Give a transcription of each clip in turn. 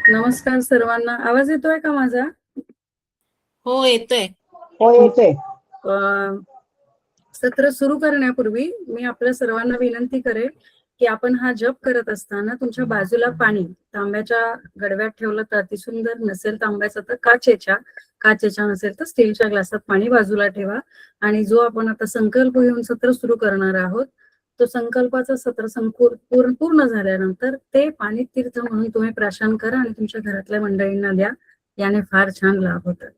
नमस्कार सर्वांना. आवाज येतोय का माझा? हो येतोय. हो येतोय. सत्र सुरू करण्यापूर्वी मी आपल्या सर्वांना विनंती करेन की आपण हा जप करत असताना तुमच्या बाजूला पाणी तांब्याच्या गडव्यात ठेवलं तर अतिसुंदर, नसेल तांब्याचं तर काचेच्या नसेल तर स्टीलच्या ग्लासात पाणी बाजूला ठेवा. आणि जो आपण आता संकल्प घेऊन सत्र सुरू करणार आहोत तो संकल्पाचं सत्र पूर्ण झाल्यानंतर ते पाणी तीर्थ म्हणून तुम्ही प्राशन करा आणि तुमच्या घरातल्या मंडळींना द्या. याने फार छान लाभ होतात.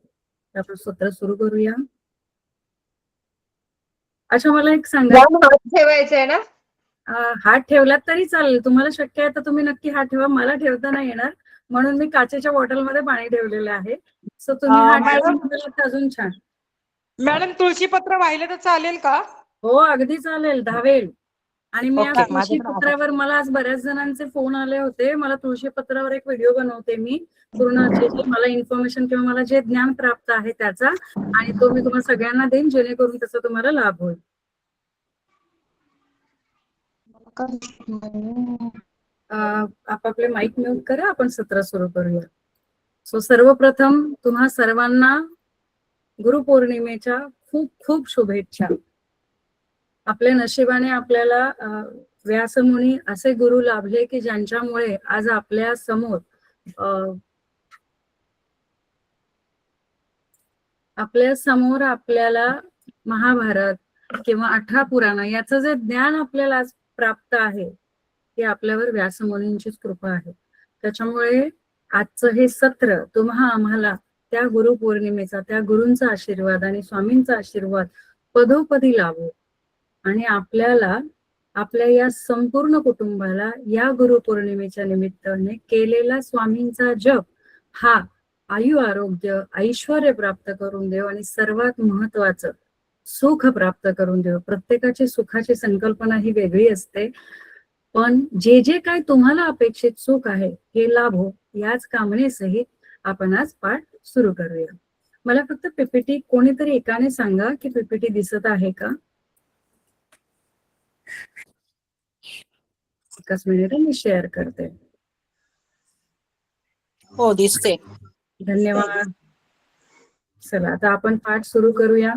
आपण सत्र सुरू करूया. अच्छा, मला एक सांगा, हात ठेवायचंय ना? हात ठेवलात तरी चालेल, तुम्हाला शक्य आहे तर तुम्ही नक्की हात ठेवा. मला ठेवता नाही येणार म्हणून मी काचेच्या बॉटलमध्ये पाणी ठेवलेलं आहे. सो तुम्ही हात ठेवला अजून छान. मॅडम तुळशीपत्र वाहिले तर चालेल का? हो अगदी चालेल, धावेल. आणि मी आज Okay, तुळशीपत्रावर, मला आज बऱ्याच जणांचे फोन आले होते. मला तुळशीपत्रावर एक व्हिडिओ बनवते मी, पूर्ण जे मला इन्फॉर्मेशन किंवा मला जे ज्ञान प्राप्त आहे त्याचा, आणि तो मी तुम्हाला सगळ्यांना देईन जेणेकरून त्याचा तुम्हाला लाभ होईल. आपापले माईक म्यूट करा, आपण सत्र सुरू करूया. सो सर्वप्रथम तुम्हा सर्वांना गुरुपौर्णिमेच्या खूप खूप शुभेच्छा. आपल्या नशिबाने आपल्याला व्यासमुनी असे गुरु लाभले की ज्यांच्यामुळे आज आपल्या समोर आपल्याला महाभारत किंवा 18 पुराण याचं जे ज्ञान आपल्याला आज प्राप्त आहे ते आपल्यावर व्यासमुनींचीच कृपा आहे. त्याच्यामुळे आजचं हे सत्र तुम्हा आम्हाला त्या गुरुपौर्णिमेचा, त्या गुरूंचा आशीर्वाद आणि स्वामींचा आशीर्वाद पदोपदी लाभो. आणि आपल्याला, आपल्या या संपूर्ण कुटुंबाला या गुरुपौर्णिमेच्या निमित्ताने केलेला स्वामींचा जप हा आयु आरोग्य ऐश्वर्य प्राप्त करून देव आणि सर्वात महत्वाचं सुख प्राप्त करून देव. प्रत्येकाची सुखाची संकल्पना ही वेगळी असते, पण जे जे काय तुम्हाला अपेक्षित सुख आहे हे लाभो याच कामनेसहित आपण आज पाठ सुरू करूया. मला फक्त पीपीटी कोणीतरी एकाने सांगा की पीपीटी दिसत आहे का? एकच मिनिट मी शेअर करते. हो दिसते. धन्यवाद. चला आता आपण पाठ सुरू करूया.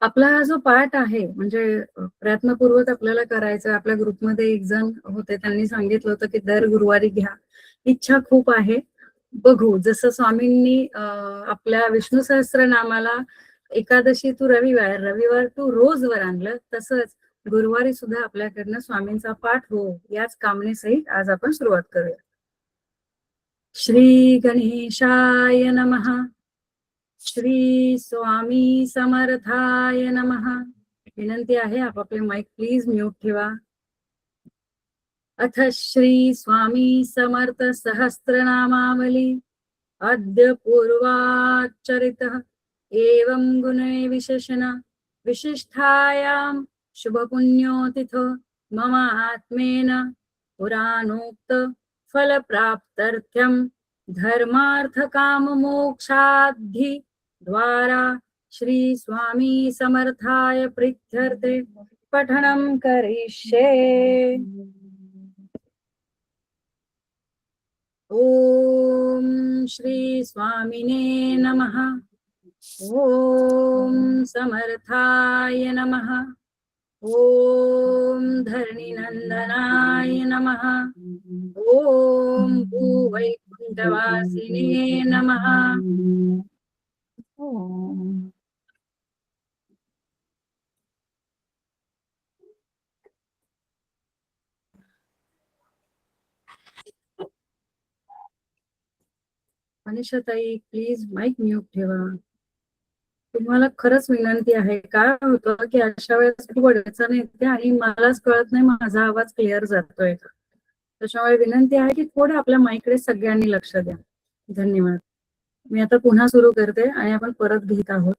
आपला हा जो पाठ आहे म्हणजे प्रयत्नपूर्वक आपल्याला करायचा. आपल्या ग्रुपमध्ये एक जण होते, त्यांनी सांगितलं होतं की दर गुरुवारी घ्या. इच्छा खूप आहे, बघू. जसं स्वामींनी आपल्या विष्णू सहस्त्रनामाला एकादशी तू रविवार, रविवार तू रोज वर आणलं, तसंच गुरुवारी सुद्धा आपल्याकडनं स्वामींचा पाठ हो याच कामनेसहित आज आपण सुरुवात करूया. श्री गणेशाय नमः. श्री स्वामी समर्थाय नमः. विनंती आहे आपापले माईक प्लीज म्यूट ठेवा. अथ श्री स्वामी समर्थ सहस्त्रनामावली अद्य पूर्वाचरितः एवं गुणे विशेषण विशिष्टायां शुभ पुण्योतिथो मम आत्मेन पुराणोक्त फल प्राप्त्यर्थं धर्मार्थ काम मोक्षाद्धि द्वारा श्री स्वामी समर्थाय प्रीत्यर्थे पठनं करिष्ये. ओम श्री स्वामिने नमः. ओम समर्थाय नमः. ओम धरणीनंदनाय नमः. ओम भूवैकुंठवासिने नमः. मनीषाताई प्लीज माईक म्यूट ठेवा. तुम्हाला खरंच विनंती आहे, काय होतं की अशा वेळेस खूप अडचण येते आणि मलाच कळत नाही माझा आवाज क्लिअर जातोय का. त्याच्यामुळे विनंती आहे की थोडं आपल्या माईकडे सगळ्यांनी लक्ष द्या. धन्यवाद. मी आता पुन्हा सुरू करते आणि आपण परत घेत आहोत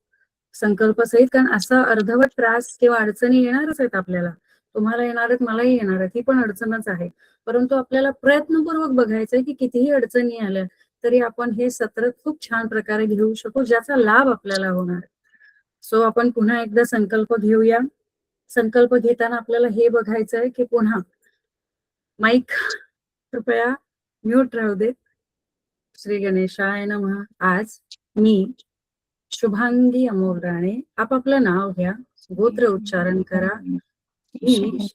संकल्पसहित, कारण असा अर्धवट त्रास किंवा अडचणी येणारच आहेत आपल्याला. तुम्हाला येणार आहेत, मलाही येणार आहेत, ही पण अडचणच आहे. परंतु आपल्याला प्रयत्नपूर्वक बघायचंय की कितीही अडचणी आल्या तरी आपण हे सत्र खूप छान प्रकारे घेऊ शकू, ज्याचा लाभ आपल्याला होणार. सो आपण पुन्हा एकदा संकल्प घेऊया. संकल्प घेताना आपल्याला हे बघायचंय की पुन्हा माईक कृपया म्यूट राहू दे. श्री गणेशाय नमः. आज मी शुभांगी अमोल राणे, आपापलं नाव घ्या, गोत्र उच्चारण करा. मी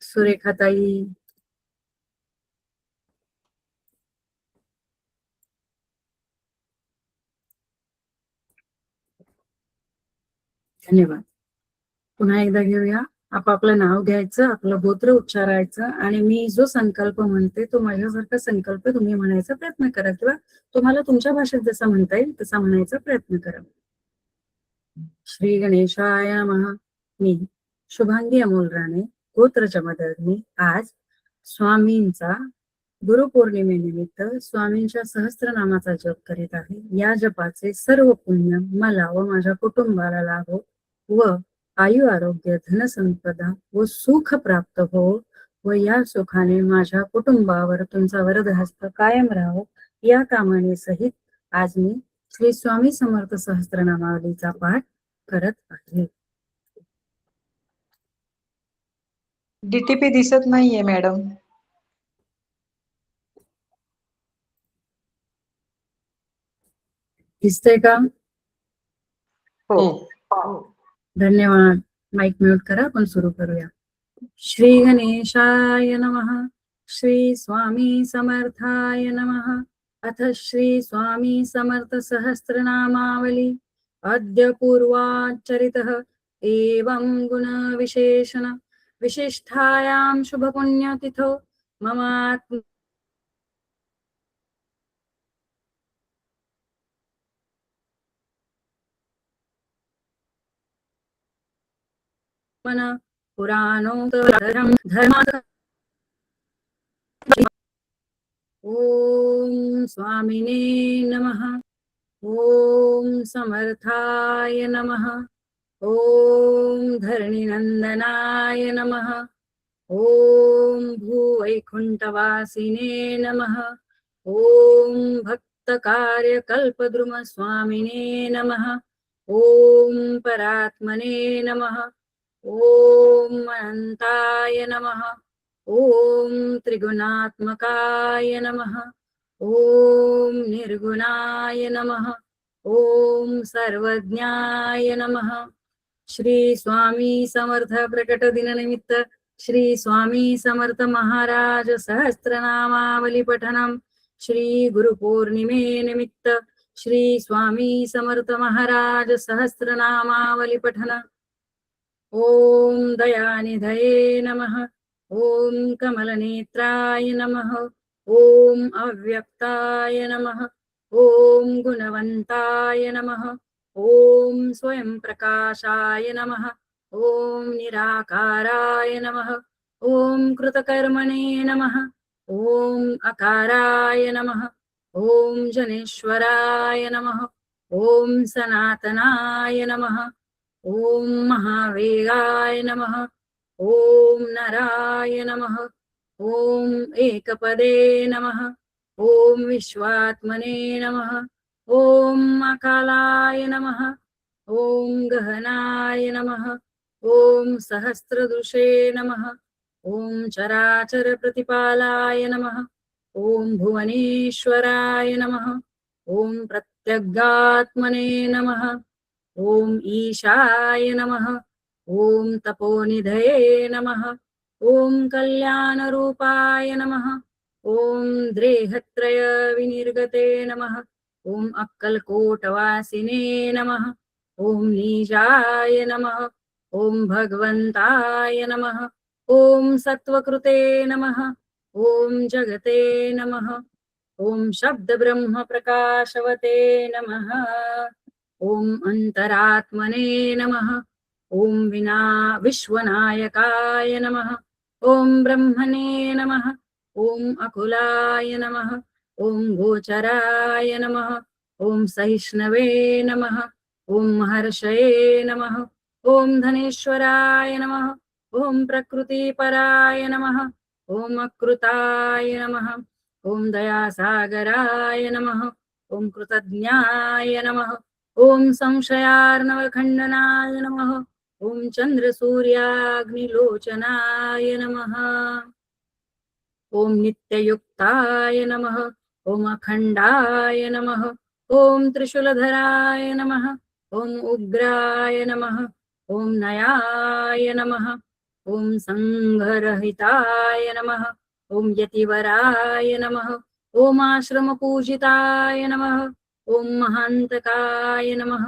सुरेखाताई, धन्यवाद. पुन्हा एकदा घेऊया. आपापलं नाव घ्यायचं, आपलं गोत्र उच्चारायचं आणि मी जो संकल्प म्हणते तो माझ्यासारखा संकल्प तुम्ही म्हणायचा प्रयत्न करा किंवा तुम्हाला तुमच्या भाषेत जसा म्हणता येईल तसा म्हणायचा प्रयत्न करा. श्री गणेशाय नमः. मी शुभांगी अमोल राणे, गोत्र जमदग्नी, आज स्वामींचा गुरुपौर्णिमेनिमित्त स्वामींच्या सहस्त्रनामाचा जप करीत आहे. या जपाचे सर्व पुण्य मला व माझ्या कुटुंबाला लाभो व आयु आरोग्य धनसंपदा व सुख प्राप्त हो व या सुखाने माझ्या कुटुंबावर तुमचा वरदहस्त कायम राहो या कामने सहित आज मी श्री स्वामी समर्थ सहस्त्रनामावलीचा पाठ करत आहे. डीटीपी दिसत नाहीये मॅडम. दिसतंय का? हो. धन्यवाद. माईक म्यूट करा, आपण सुरू करूया. श्री गणेशाय नमः. श्री स्वामी समर्थाय नमः. अथ श्री स्वामी समर्थ सहस्रनामावली अद्य पूर्वाचरितः एवं गुण विशेषण विशिष्टायां शुभ पुण्यतिथौ ममात्म मन पुराणोत्तरं धर्मात्. ओम स्वामिने नमः. ओम समर्थाय नमः. ओम धरणीनंदनाय नमः. ओम भूवैकुंठवासिने नमः. ओम भक्तकार्यकल्पद्रुम स्वामिने नमः. ओम परात्मने नमः. ओम अनंताय नमः. ओम त्रिगुणात्मकाय नमः. ओम निर्गुणाय नमः. ओम सर्वज्ञाय नमः. श्री स्वामी समर्थ प्रकट दिननिमित्त श्री स्वामी समर्थ महाराज सहस्त्रनामावली पठनम. श्री गुरुपौर्णिमे निमित्त श्री स्वामी समर्थ महाराज सहस्त्रनामावली पठन. ओम दयानिधये नमः. ओम कमलनेत्राय नमः. ओम अव्यक्ताय नमः. ओम गुणवंताय नमः. ओम स्वयं प्रकाशाय नमः. ओम निराकाराय नमः. ओम कृतकर्मणे नमः. ओम अकाराय नमः. ओम जनेश्वराय नमः. ओम सनातनाय नमः. ओम महावेगाय नमः. ओम नराय नमः. ओम एकपदे नमः. ओम विश्वात्मने नमः. ओम अकालाय नमः. ओम गहनाय नमः. ओम सहस्रदृशे नमः. ओम चराचर प्रतिपालाय नमः. ओम भुवनेश्वराय नमः. ओम प्रत्यगात्मने नमः. ओम ईशाय नमः. ओम तपोनिधये नमः. ओम कल्याणरूपाय नमः. ओम द्रेहत्रय विनिर्गते नमः. ओम अक्कलकोटवासिने नमः. ओम नीजाय नमः. ओम भगवंताय नमः. ओम सत्वकृते नमः. ओम जगते नमः. ओम शब्द ब्रह्म प्रकाशवते नमः. ओम अंतरात्मने नमः. ओम विश्वनायकाय नमः. ओम ब्रह्मणे नमः. ओम अकुलाय नमः. ओम गोचराय नमः. ओम सहिष्णवे नमः. ओम महर्षये नमः. ओम धनेश्वराय नमः. ओम प्रकृतिपराय नमः. ओम अकृताय नमः. ओम दयासागराय नमः. ओम कृतज्ञाय नमः. ओम संशयार्णवखण्डनाय नमः. ओम चंद्रसूर्याग्निलोचनाय नमः. ओम नित्ययुक्ताय नमः. ॐ अखण्डाय नमः ॐ त्रिशूलधराय नमः ॐ उग्राय नमः ॐ नयाय नमः ॐ संघरहिताय नमः ॐ यतिवराय नमः ॐ आश्रमपूजिताय नमः ॐ महान्तकाय नमः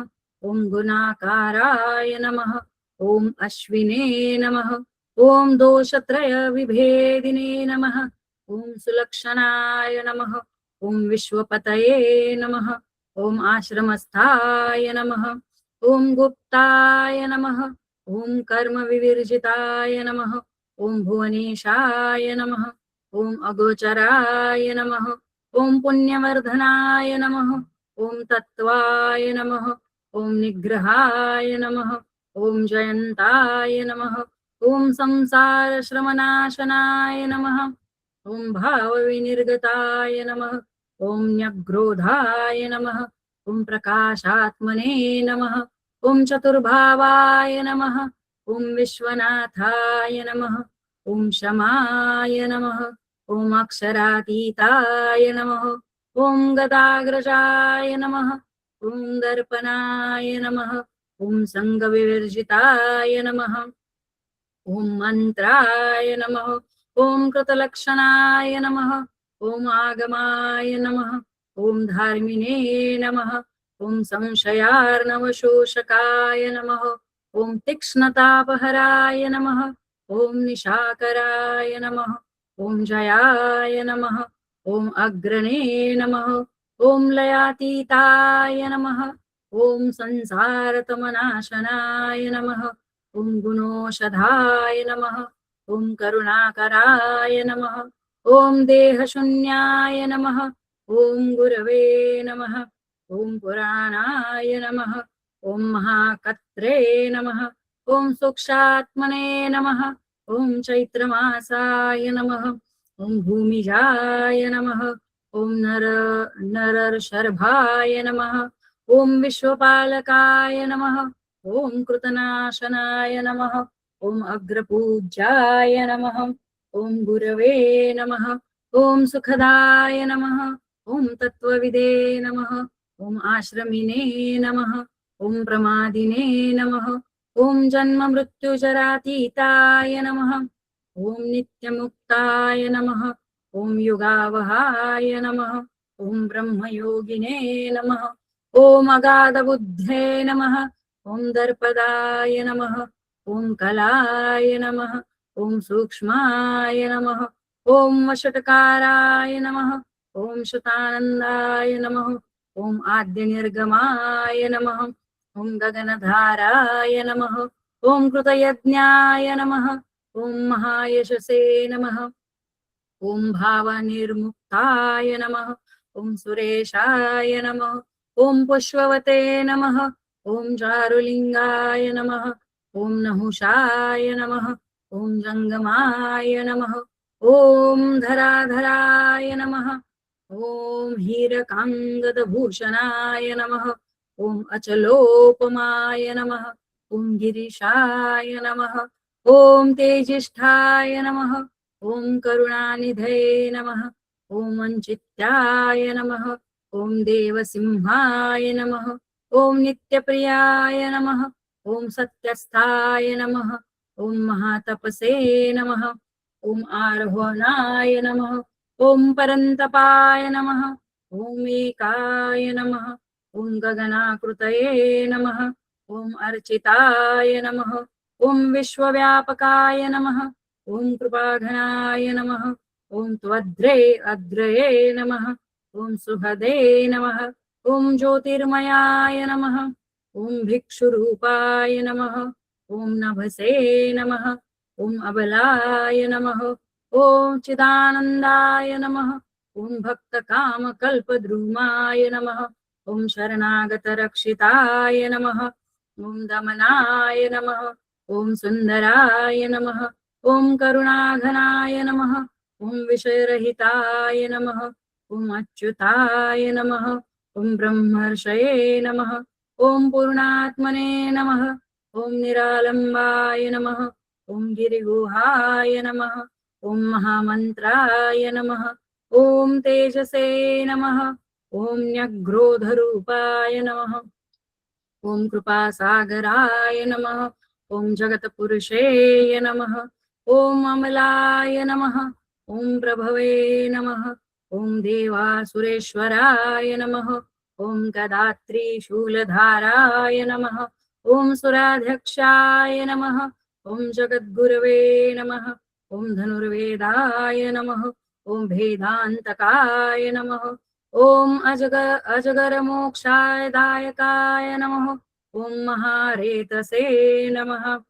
ॐ गुणाकाराय नमः ॐ अश्विने नमः ॐ दोषत्रयविभेदिने नमः ॐ सुलक्षणाय नमः ॐ विश्वपतये नमः ॐ आश्रमस्थाय नमः ॐ गुप्ताय नमः ॐ कर्मविवर्जिताय नमः ॐ भुवनेशाय नमः ॐ अगोचराय नमः ॐ पुण्यवर्धनाय नमः ॐ तत्त्वाय नमः ॐ निग्रहाय नमः ॐ जयन्ताय नमः ॐ संसारश्रमनाशनाय नमः ॐ भावविनिर्गताय नमः ॐ न्यग्रोधाय नमः ॐ प्रकाशात्मने नमः ॐ चतुर्भावाय नमः ॐ विश्वनाथाय नमः ॐ शमाय नमः ॐ अक्षरातीताय नमः ॐ गदाग्रजाय नमः ॐ दर्पणाय नमः ॐ संगविवर्जिताय नमः ॐ मन्त्राय नमः ॐ कृतलक्षणाय नमः ॐ आगमाय नमः ॐ धार्मिणे नमः ॐ संशयार्णवशोषकाय नमः ॐ तीक्ष्णतापहराय नमः ॐ निशाकराय नमः ॐ जयाय नमः ॐ अग्रणे नमः ॐ लयातीताय नमः ॐ संसारतमनाशनाय नमः ॐ गुणोषधाय नमः ॐ करुणाकराय नमः ॐ देहशून्याय नमः ॐ गुरवे नमः ॐ पुराणाय नमः ॐ महाकत्रे नमः ॐ सूक्षात्मने नमः ॐ चैत्रमासाय नमः ॐ भूमिजाय नमः ॐ नरर्षर्भाय नमः ॐ विश्वपालकाय नमः ॐ कृतनाशनाय नमः ॐ अग्रपूज्याय नमः ॐ गुरवे नमः ॐ सुखदाय नमः ॐ तत्त्वविदे नमः ॐ आश्रमिने नमः ॐ प्रमादिने नमः ॐ जन्ममृत्युजरातीताय नमः ॐ नित्यमुक्ताय नमः ॐ युगावहाय नमः ॐ ब्रह्मयोगिने नमः ॐ अगाधबुद्धे नमः ॐ दर्पदाय नमः ॐ कलाय नमः ॐ सूक्ष्माय नमः ॐ वषट्काराय नमः ॐ शुतानन्दाय नमः ॐ आद्यनिर्गमाय नमः ॐ गगनधाराय नमः ॐ कृतयज्ञाय नमः ॐ महायशसे नमः ॐ भावनिर्मुक्ताय नमः ॐ सुरेशाय नमः ॐ पुष्पवते नमः ॐ चारुलिंगाय नमः ॐ नहुषाय नमः ॐ जंगमाय नमः ॐ धराधराय नमः ॐ हीरकाङ्गदभूषणाय नमः ॐ अचलोपमाय नमः ॐ गिरीशाय नमः ॐ तेजिष्ठाय नमः ॐ करुणानिधये नमः ॐ वञ्चित्याय नमः ॐ देवसिंहाय नमः ॐ नित्यप्रियाय नमः ॐ सत्यस्थाय नमः ॐ महातपसे नमः ॐ आरोहणाय नमः ॐ परन्तपाय नमः ॐ एकाय नमः ॐ गगनाकृतये नमः ॐ अर्चिताय नमः ॐ विश्वव्यापकाय नमः ॐ कृपाघनाय नमः ॐ त्वद्रे अग्रये नमः ॐ सुहदे नमः ॐ ज्योतिर्मयाय नमः ॐ भिक्षुरूपाय नमः ॐ नभसे नमः ॐ अबलाय नमः ॐ चिदानन्दाय नमः ॐ भक्तकामकल्पद्रुमाय नमः ॐ शरणागतरक्षिताय नमः ॐ दमनाय नमः ॐ सुन्दराय नमः ॐ करुणाघनाय नमः ॐ विषयरहिताय नमः ॐ अच्युताय नमः ॐ ब्रह्मर्षये नमः ॐ पूर्णात्मने नमः ॐ निरालम्बाय नमः ॐ गिरिगुहाय नमः ॐ महामन्त्राय नमः ओम तेजसे नमः। ओम न्यग्रोधरूपाय नमः। ओम कृपासागराय नमः। ओम जगतपुरुषेय नमः। ओम अमलाय नमः। ओम प्रभवे नमः। ओम देवासुरेश्वराय नमः। ओम गदात्री शूलधाराय नमः। ओम सुराध्यक्षाय नमः। ओम जगद्गुरवे नमः। ओम धनुर्वेदाय नमः। ओम भेदांतकाय नमः। ओम अजगर मोक्षाय दायकाय नमः। ओम महारेतसे नमः।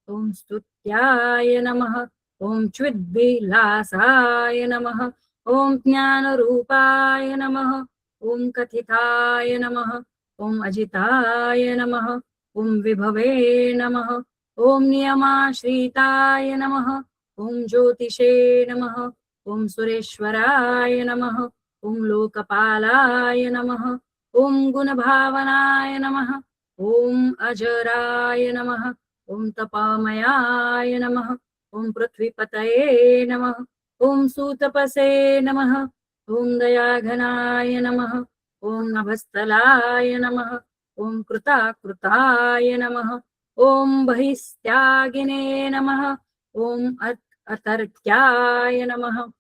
ओम स्तुत्याय नमः। ओम च्विद्विलासाय नमः। ओम ज्ञानरूपाय नमः। ओम कथिताय नमः। ओम अजिताय नमः। ओम विभवे नमः। ओम नियमाश्रिताय नमः। ओम ज्योतिषे नमः। ओम सुरेश्वराय नमः। ओम लोकपालाय नमः। ओम गुणभावनाय नमः। ओम अजराय नमः। ओम तपामयाय नमः। ओम पृथ्वीपतये नमः। ओम सूतपसे नमः। ओम दयाघनाय नमः। ओम नभस्थलाय नमः। ओम कृताकृताय नमः। ओम बहिस्त्यागिने नमः। ओम अतर्क्याय नमः।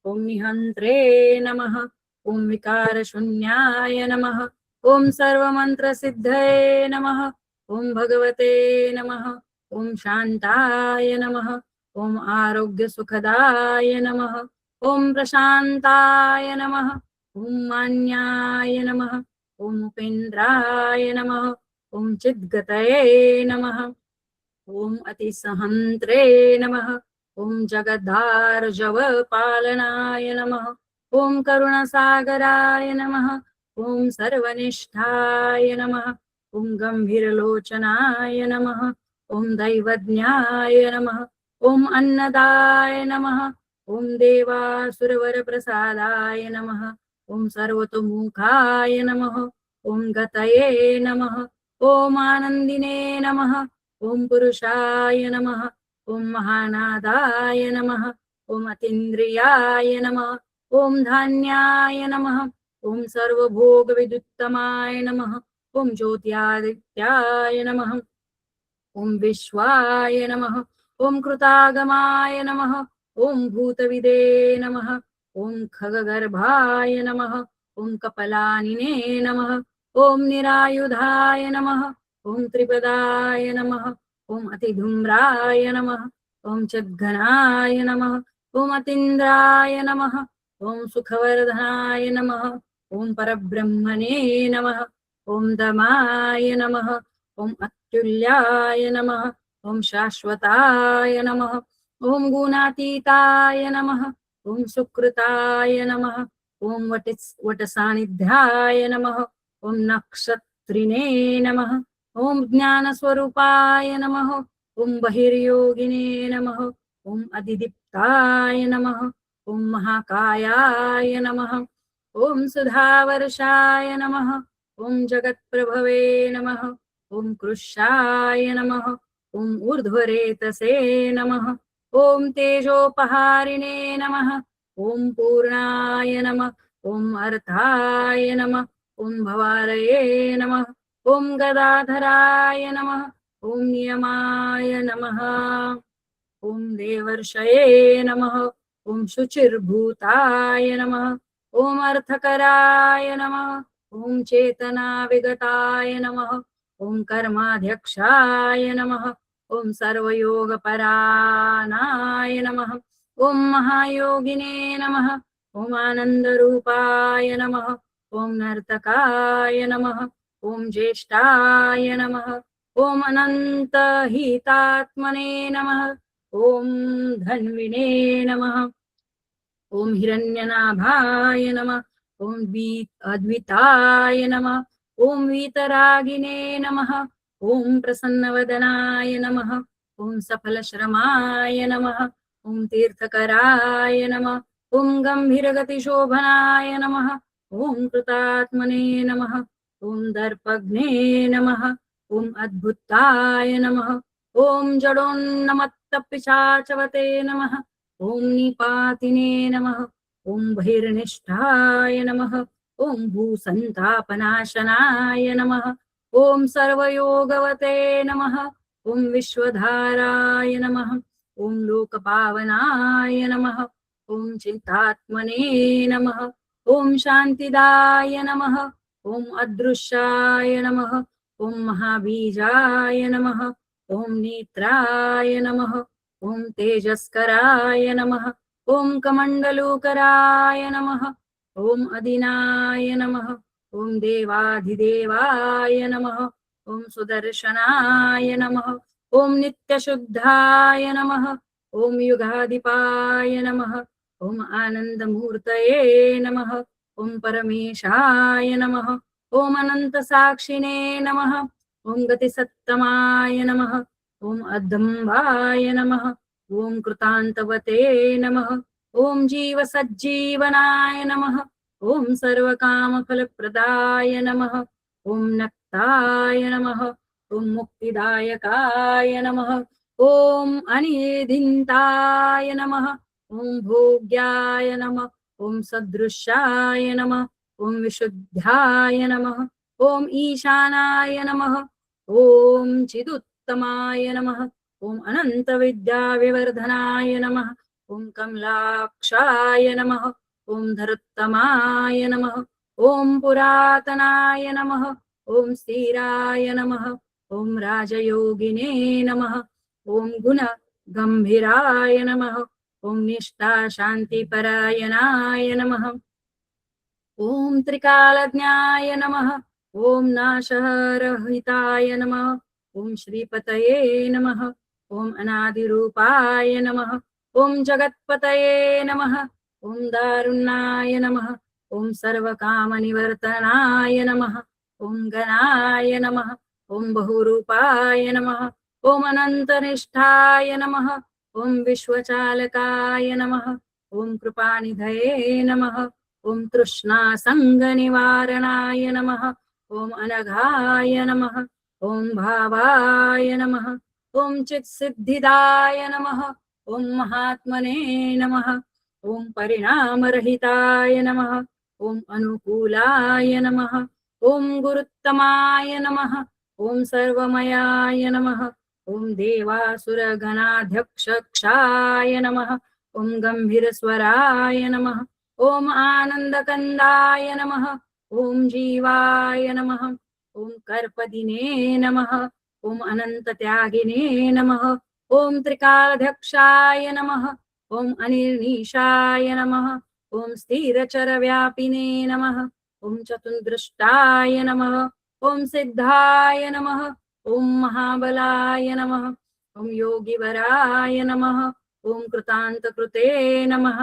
ओम निहंत्रे नमः। ओम विकारशून्याय नमः। ओम सर्वमंत्रसिद्धये नमः। ओम भगवते नमः। ओम शांताय नमः। ओम आरोग्यसुखदाय नमः। ओम प्रशांताय नमः। ओम मान्याय नमः। ओम उपेन्द्राय नमः। ओम चिद्गतये नमः। ओम अतिसहंत्रे नमः। ओम जगद्धार्जवपालनाय नमः। ओम करुणसागराय नमः। ओम सर्वनिष्ठाय नमः। ओम गंभीरलोचनाय नमः। ओम दैवज्ञाय नमः। ओम अन्नदाय नमः। ओम देवासुरवरप्रसादाय नमः। ओम सर्वतोमुखाय नमः। ओम गतये नमः। ओम आनंदिने नमः। ओम पुरुषाय नमः। ओम महानादाय नमः। ओम अतीन्द्रियाय नमः। ओम धान्याय नमः। ओम सर्वभोगविदुत्तमाय नमः। ओम ज्योत्यादित्याय नमः। ओम विश्वाय नमः। ओम कृतागमाय नमः। ओम भूतविदे नमः। ओम खगगर्भाय नमः। ओम कपलानिने नमः। ओम निरायुधाय नमः। ओम त्रिपदाय नमः। ओम अतिधूम्राय नमः। ओम चद्घनाय नमः। ओम अतीन्द्राय नमः। ओम सुखवर्धनाय नमः। ओम परब्रह्मणे नमः। ओम दमाय नमः। ओम अत्युल्याय नमः। ओम शाश्वताय नमः। ओम गुणातीताय नमः। ओम सुकृताय नमः। ओम वटसानिध्याय नमः। ओम नक्षत्रिणे नमः। ओम ज्ञानस्वरूपाय नमः। ओम बहिर्योगिने नमः। ओम अधिदीप्ताय नमः। ओम महाकायाय नमः। ओम सुधावर्षाय नमः। ओम जगत्प्रभवे नमः। ओम कृशाय नमः। ओम ऊर्ध्वरेतसे नमः। ओम तेजोपहारिणे नमः। ओम पूर्णाय नमः। ओम अर्थाय नमः। ओम भवारये नमः। ओम गदाधराय नमः। ओम नियमाय नमः। ओम देवर्षये नमः। ओम शुचिर्भूताय नमः। ओम अर्थकराय नमः। ओम चेतना विगताय नमः। ओम कर्माध्यक्षाय नमः। ओम सर्वयोगपरानाय नमः। ओम महायोगिने नमः। ओम आनंदरूपाय नमः। ओम नर्तकाय नमः। ओम ज्येष्ठाय नमः। ओम अनंतहितात्मने नमः। ओम धन्विने नमः। ओम हिरण्यनाभाय नमः। ओम अद्विताय नमः। ओम वीतरागिने नमः। ओम प्रसन्नवदनाय नमः। ओम सफलश्रमाय नमः। ओम तीर्थकराय नमः। ओम गंभीरगतिशोभनाय नमः। ओम कृतात्मने नमः। ओम दर्पघ्ने नमः। ओम अद्भुताय नमः। ओम जडोन्नमत्तपिशाचवते नमः। ओम निपातिने नमः। ॐ बहिर्निष्ठाय नमः ॐ भूसन्तापनाशनाय नमः ॐ सर्वयोगवते नमः ॐ विश्वधाराय नमः ॐ लोकपावनाय नमः ॐ चिन्तात्मने नमः ॐ शान्तिदाय नमः ॐ अदृश्याय नमः ॐ महाबीजाय नमः ॐ नेत्राय नमः ॐ तेजस्कराय नमः ॐ कमण्डलूकराय नमः ॐ अदिनाय नमः ॐ देवाधिदेवाय नमः ॐ सुदर्शनाय नमः ॐ नित्यशुद्धाय नमः ॐ युगाधिपाय नमः ॐ आनन्दमूर्तये नमः ॐ परमेशाय नमः ॐ अनन्तसाक्षिणे नमः ॐ गतिसत्तमाय नमः ॐ अदम्बाय नमः ॐ कृतान्तवते नमः ॐ जीवसज्जीवनाय नमः ॐ सर्वकामफलप्रदाय नमः ॐ नक्ताय नमः ॐ मुक्तिदायकाय नमः ॐ अनिदिन्ताय नमः ॐ भोग्याय नमः ॐ सदृशाय नमः ॐ विशुद्धाय नमः ॐ ईशानाय नमः ॐ चिदुत्तमाय नमः ॐ अनन्तविद्याविवर्धनाय नमः ॐ कमलाक्षाय नमः ॐ धरोत्तमाय नमः ॐ पुरातनाय नमः ॐ स्थिराय नमः ॐ राजयोगिने नमः ॐ गुणगम्भीराय नमः ॐ निष्ठाशान्तिपरायणाय नमः ॐ त्रिकालज्ञाय नमः ॐ नाशरहिताय नमः ॐ श्रीपतये नमः ॐ अनादिरूपाय नमः ॐ जगत्पतये नमः ॐ दारुण्याय नमः ॐ सर्वकामनिवर्तनाय नमः ॐ गणाय नमः ॐ बहुरूपाय नमः ॐ अनन्तनिष्ठाय नमः ॐ विश्वचालकाय नमः ॐ कृपानिधये नमः ॐ तृष्णासङ्गनिवारणाय नमः ॐ अनघाय नमः ॐ भावाय नमः ॐ चित्सिद्धिदाय नमः ॐ महात्मने नमः ॐ परिणामरहिताय नमः ॐ अनुकूलाय नमः ॐ गुरुत्तमाय नमः ॐ सर्वमयाय नमः ॐ देवासुरगणाध्यक्षक्षाय नमः ॐ गम्भीरस्वराय नमः ॐ आनन्दकन्दाय नमः ॐ जीवाय नमः ॐ कर्पदिने नमः ॐ अनन्तत्यागिने नमः ॐ त्रिकालध्यक्षाय नमः ॐ अनिर्निशाय नमः ॐ स्थिरचरव्यापिने नमः ॐ चतुर्दृष्टाय नमः ॐ सिद्धाय नमः ॐ महाबलाय नमः ॐ योगिवराय नमः ॐ कृतान्तकृते नमः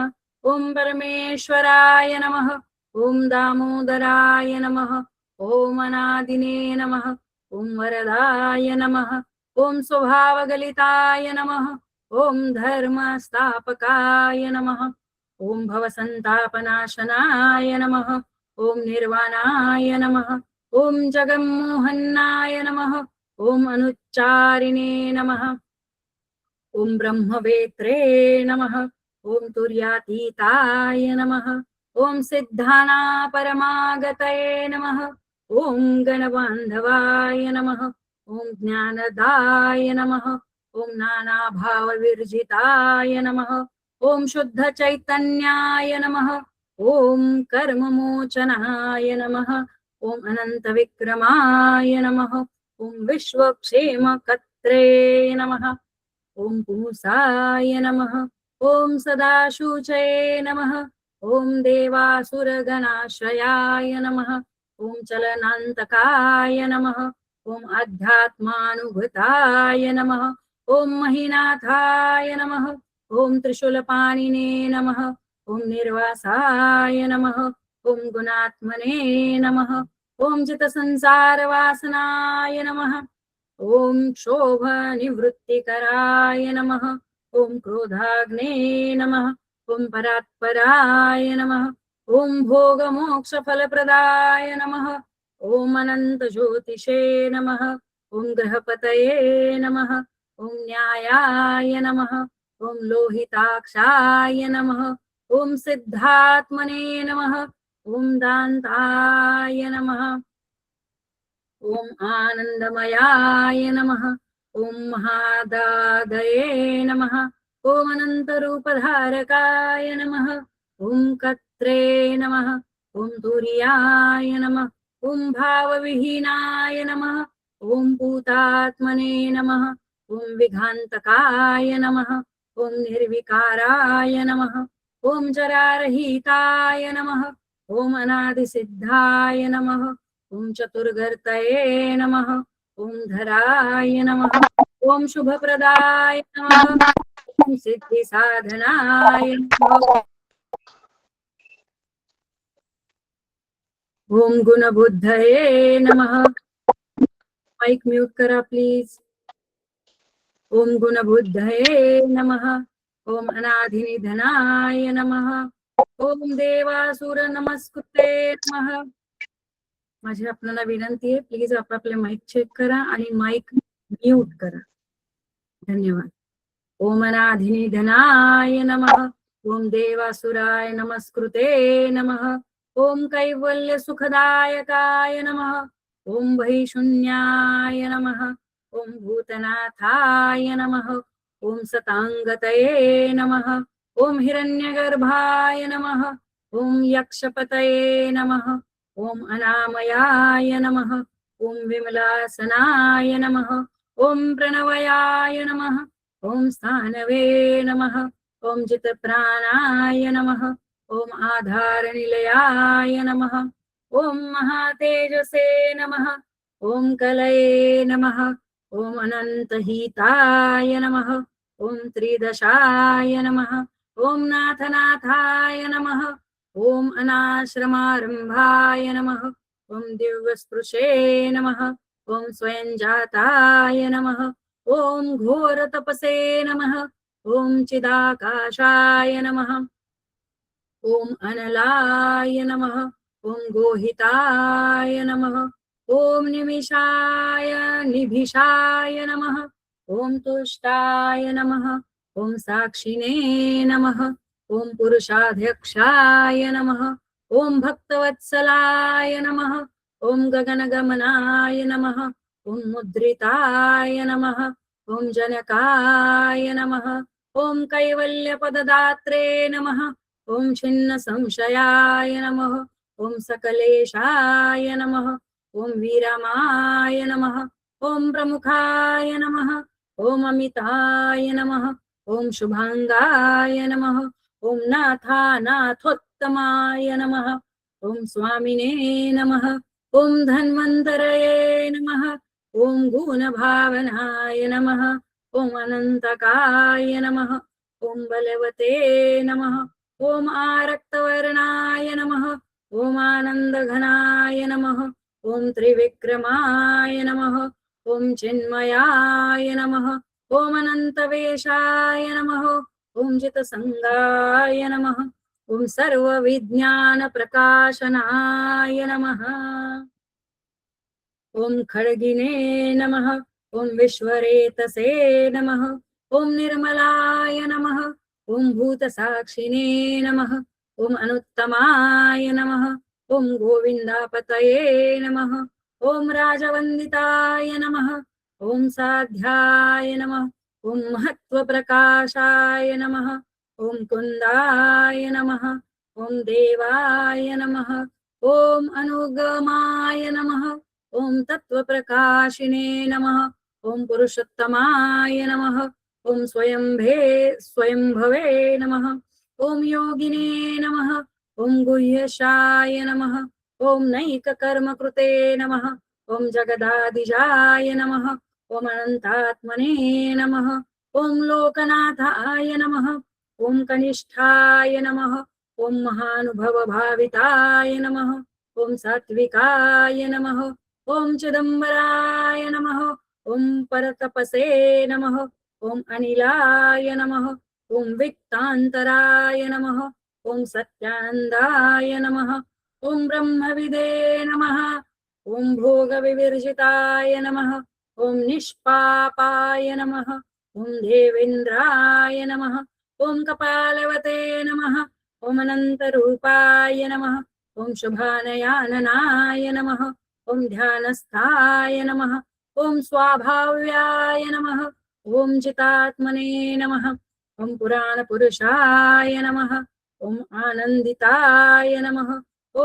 ॐ परमेश्वराय नमः ॐ दामोदराय नमः ॐ अनादिने नमः ॐ वरदाय नमः ॐ स्वभावगलिताय नमः ॐ धर्मस्थापकाय नमः ॐ भवसन्तापनाशनाय नमः ॐ निर्वाणाय नमः ॐ जगन्मोहनाय नमः ॐ अनुच्चारिणे नमः ॐ ब्रह्मवेत्रे नमः ॐ तुर्यातीताय नमः ॐ सिद्धानापरमागतये नमः ॐ गणबान्धवाय नमः ॐ ज्ञानदाय नमः ॐ नानाभावविर्जिताय नमः ॐ शुद्धचैतन्याय नमः ॐ कर्ममोचनाय नमः ॐ अनन्तविक्रमाय नमः ॐ विश्वक्षेमकर्त्रे नमः ॐ पुंसाय नमः ॐ सदाशुचये नमः ॐ देवासुरगणाश्रयाय नमः ॐ चलनान्तकाय नमः ॐ आध्यात्मानुभूताय नमः ॐ महिनाथाय नमः ॐ त्रिशूलपाणिने नमः ॐ निर्वासाय नमः ॐ गुणात्मने नमः ॐ चित्तसंसारवासनाय नमः ॐ क्षोभनिवृत्तिकराय नमः ॐ क्रोधाग्ने नमः ॐ परात्पराय नमः ॐ भोगमोक्षफलप्रदाय नमः ॐ अनन्तज्योतिषे नमः ॐ ग्रहपतये नमः ॐ न्यायाय नमः ॐ लोहिताक्षाय नमः ओम सिद्धात्मने नमः। ओम दान्ताय नमः। ओम आनंदमयाय नमः। ओम महादादये नमः। ओम अनन्तरूपधारकाय नमः। ओम कत्रे नमः। ओम तुर्याय नमः। ओम भावविहीनाय नमः। ओम भूतात्मने नमः। ओम विघान्तकाय नमः। ओम निर्विकाराय नमः। ओम जरारहिताय नमः। ओम अनादिसिद्धाय नमः। ओम चतुर्गर्तये नमः। ओम धराय नमः। ओम शुभप्रदाय नमः। ओम सिद्धिसाधनाय नमः। ओम गुणबुद्धये नमः। माइक म्यूट करा प्लीज. ओम गुणबुद्धये नमः. ओम अनाधिनिधनाय नमः. ओम देवासुर नमस्कृते नमः. माझी आपल्याला विनंती आहे, प्लीज आपापले माईक चेक करा आणि माईक म्यूट करा. धन्यवाद. ओम अनाधिनिधनाय नमः. ओम देवासुराय नमस्कृते नमः. ओम कैवल्य सुखदायकाय नमः. ओम वैशून्याय नमः. ओम भूतनाथाय नमः. ओम सतांगतये नमः. ओम हिरण्यगर्भाय नमः. ओम यक्षपतये नमः. ओम अनामयाय नमः. ओम विमलासनाय नमः. ओम प्रणवयाय नमः. ओम स्थानवे नमः. ओम जितप्राणाय नमः. ओम आधारनिलयाय नमः. ओम महातेजसे नमः. ओम कलये नमः. ओम अनंतहिताय नमः. ओम त्रिदशाय नमः. ओम नाथनाथाय नमः. ओम अनाश्रमारंभाय नमः. ओम दिव्यस्पृशे नमः. ओम स्वयं जाताय नमः. ओम घोर तपसे नमः. ओम चिदाकाशाय नमः. ओम अनलाय नमः. ओम गोहिताय नमः. ओम निमिषाय निभिषाय नमः. ओम तुष्टाय नमः. ओम साक्षिणे नमः. ओम पुरुषाध्यक्षाय नमः. ओम भक्तवत्सलाय नमः. ओम गगनगमनाय नमः. ओम मुद्रिताय नमः. ओम जनकाय नमः. ओम कैवल्यपददात्रे नमः. ओम छिन्न संशयाय नमः. ओम सकलेशाय नमः. ओम वीरमाय नमः. ओम प्रमुखाय नमः. ओम अमिताय नमः. ओम शुभांगाय नमः. ओम नाथोत्तमाय नमः. ओम स्वामिने नमः. ओम धन्वन्तरये नमः. ओम गुणभावनाय नमः. ओम अनंतकाय नमः. ओम बलवते नमः. ओम आरक्तवर्णाय नमः. ओम आनंदघनाय नमः. ओम त्रिविक्रमाय नमः. ओम चिन्मयाय नमः. ओम अनंतवेशाय नमः. ओम जितसंगाय नमः. ओम सर्वविज्ञान प्रकाशनाय नमः. ओम खड्गिने नमः. ओम विश्वरेतसे नमः. ओम निर्मलाय नमः. ओम भूतसाक्षिणे नमः. ओम अनुत्तमाय नमः. ओम गोविंदापतये नमः. ओम राजवंदिताय नमः. ओम साध्याय नमः. ओम महत्वप्रकाशाय नमः. ओम कुंदाय नमः. ओम देवाय नमः. ओम अनुगमाय नमः. ओम तत्वप्रकाशिने नमः. ओम पुरुषोत्तमाय नमः. ओम स्वयंभवे नमः. ओम योगिने नमः. ओम गुह्यशाय नमः. ओम नैककर्मकृते नमः. ओम जगदादिजाय नमः. ओम अनंतात्मने नमः. ओम लोकनाथाय नमः. ओम कनिष्ठाय नमः. ओम महानुभवभाविताय नमः. ओम सात्विकाय नमः. ओम चिदंबराय नमः. ओम परतपसे नमः. ओम अनिलाय नमः. ओम विक्तांतराय नमः. ओम सत्यानंदाय नमः. ओम ब्रह्मविदे नमः. ओम भोगविवर्जिताय नमः. ओम निष्पापाय नमः. ओम देवेन्द्राय नमः. ओम कपालवते नमः. ॐ अनन्तरूपाय नमः ॐ शुभानयाननाय नमः ॐ ध्यानस्थाय नमः ॐ स्वाभाव्याय नमः ॐ चितात्मने नमः ॐ पुराणपुरुषाय नमः ॐ आनन्दिताय नमः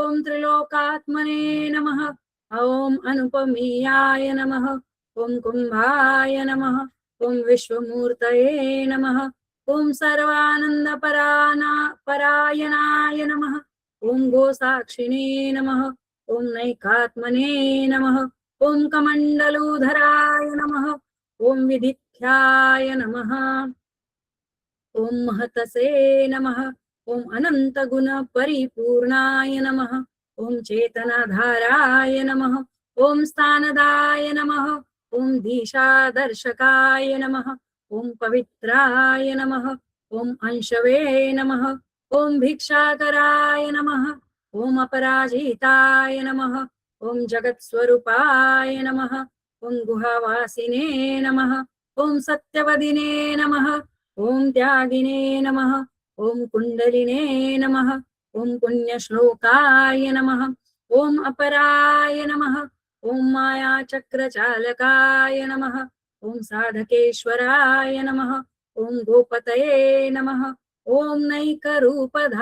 ॐ त्रिलोकात्मने नमः ॐ अनुपमीयाय नमः ॐ कुम्भाय नमः ॐ विश्वमूर्तये नमः ॐ सर्वानन्दपरायणाय नमः ॐ गोसाक्षिणे नमः ॐ नैकात्मने नमः ॐ कमण्डलूधराय नमः ॐ विधिख्याय नमः ॐ महतसे नमः ॐ अनन्तगुणपरिपूर्णाय नमः ॐ चेतनाधाराय नमः ॐ स्थानदाय नमः ॐ दिशादर्शकाय नमः ॐ पवित्राय नमः ॐ अंशवे नमः ॐ भिक्षाकराय नमः ॐ अपराजिताय नमः ॐ जगत्स्वरूपाय नमः ॐ गुहावासिने नमः ॐ सत्यवदिने नमः ॐ त्यागिने नमः ॐ कुण्डलिने नमः ॐ पुण्यश्लोकाय नमः ॐ अपराय नमः ॐ मायाचक्रचालकाय नमः ॐ साधकेश्वराय नमः ॐ गोपतये नमः ॐ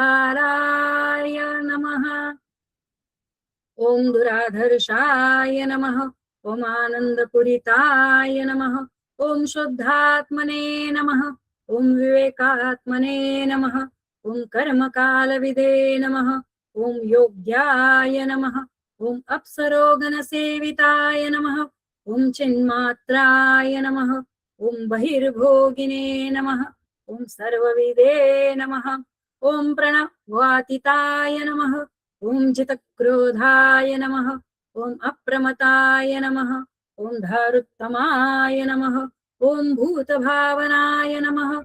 नैकरूपधाराय नमः ॐ दुराधर्षाय नमः ॐ आनन्दपूरिताय नमः ॐ शुद्धात्मने नमः ॐ विवेकात्मने नमः ॐ कर्मकालविदे नमः ॐ योग्याय नमः ॐ अप्सरोगणसेविताय नमः ॐ चिन्मात्राय नमः ॐ बहिर्भोगिने नमः ॐ सर्वविदे नमः ॐ प्रणवातीताय नमः ॐ जितक्रोधाय नमः ॐ अप्रमताय नमः ॐ धारुत्तमाय नमः ॐ भूतभावनाय नमः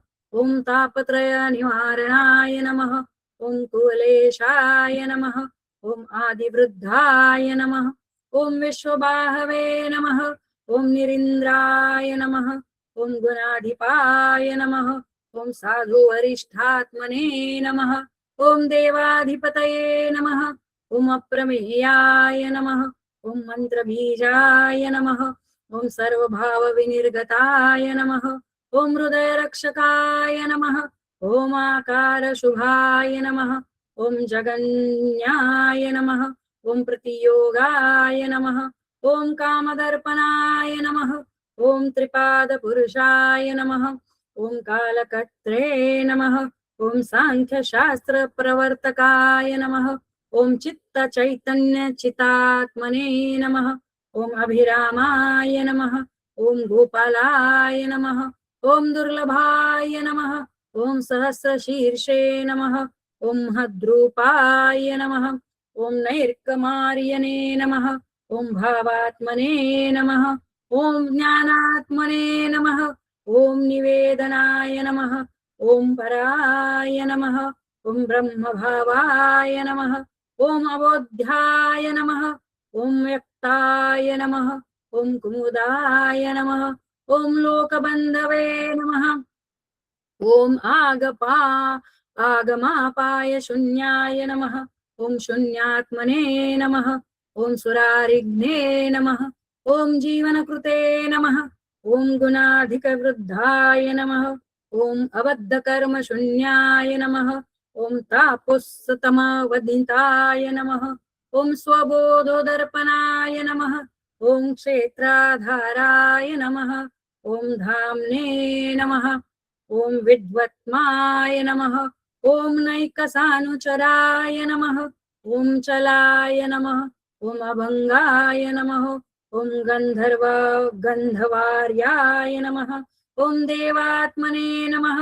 ॐ तापत्रयनिवारणाय नमः ॐ कुलेशाय नमः ॐ आदिवृद्धाय नमः ॐ विश्वबाहवे नमः ॐ निरीन्द्राय नमः ॐ गुणाधिपाय नमः ॐ साधुवरिष्ठात्मने नमः ॐ देवाधिपतये नमः ॐ अप्रमेयाय नमः ॐ मन्त्रबीजाय नमः ॐ सर्वभावविनिर्गताय नमः ॐ हृदयरक्षकाय नमः ॐ आकारशुभाय नमः ॐ जगन्याय नमः ॐ प्रतियोगाय नमः ॐ कामदर्पणाय नमः ॐ त्रिपादपुरुषाय नमः ॐ कालकर्त्रे नमः ॐ साङ्ख्यशास्त्रप्रवर्तकाय नमः ॐ चित्तचैतन्यचितात्मने नमः ॐ अभिरामाय नमः ॐ गोपालाय नमः ॐ दुर्लभाय नमः ॐ सहस्रशीर्षे नमः ॐ महद्रूपाय नमः ॐ नैर्कमार्यने नमः ॐ भावात्मने नमः ॐ ज्ञानात्मने नमः ॐ निवेदनाय नमः ॐ पराय नमः ॐ ब्रह्मभावाय नमः ॐ अबोध्याय नमः ॐ व्यक्ताय नमः ॐ कुमुदाय नमः ॐ लोकबन्धवे नमः ॐ आगमापाय शून्याय नमः ॐ शून्यात्मने नमः ॐ सुरारिघ्ने नमः ॐ जीवनकृते नमः ॐ गुणाधिकवृद्धाय नमः ॐ अबद्धकर्मशून्याय नमः ॐ तापस्सतमवदिताय नमः ॐ स्वबोधोदर्पणाय नमः ॐ क्षेत्राधाराय नमः ॐ धाम्ने नमः ॐ विद्वत्माय नमः ॐ नैकसानुचराय नमः ॐ चलाय नमः ॐ अभङ्गाय नमः ॐ गन्धर्वार्याय नमः ॐ देवात्मने नमः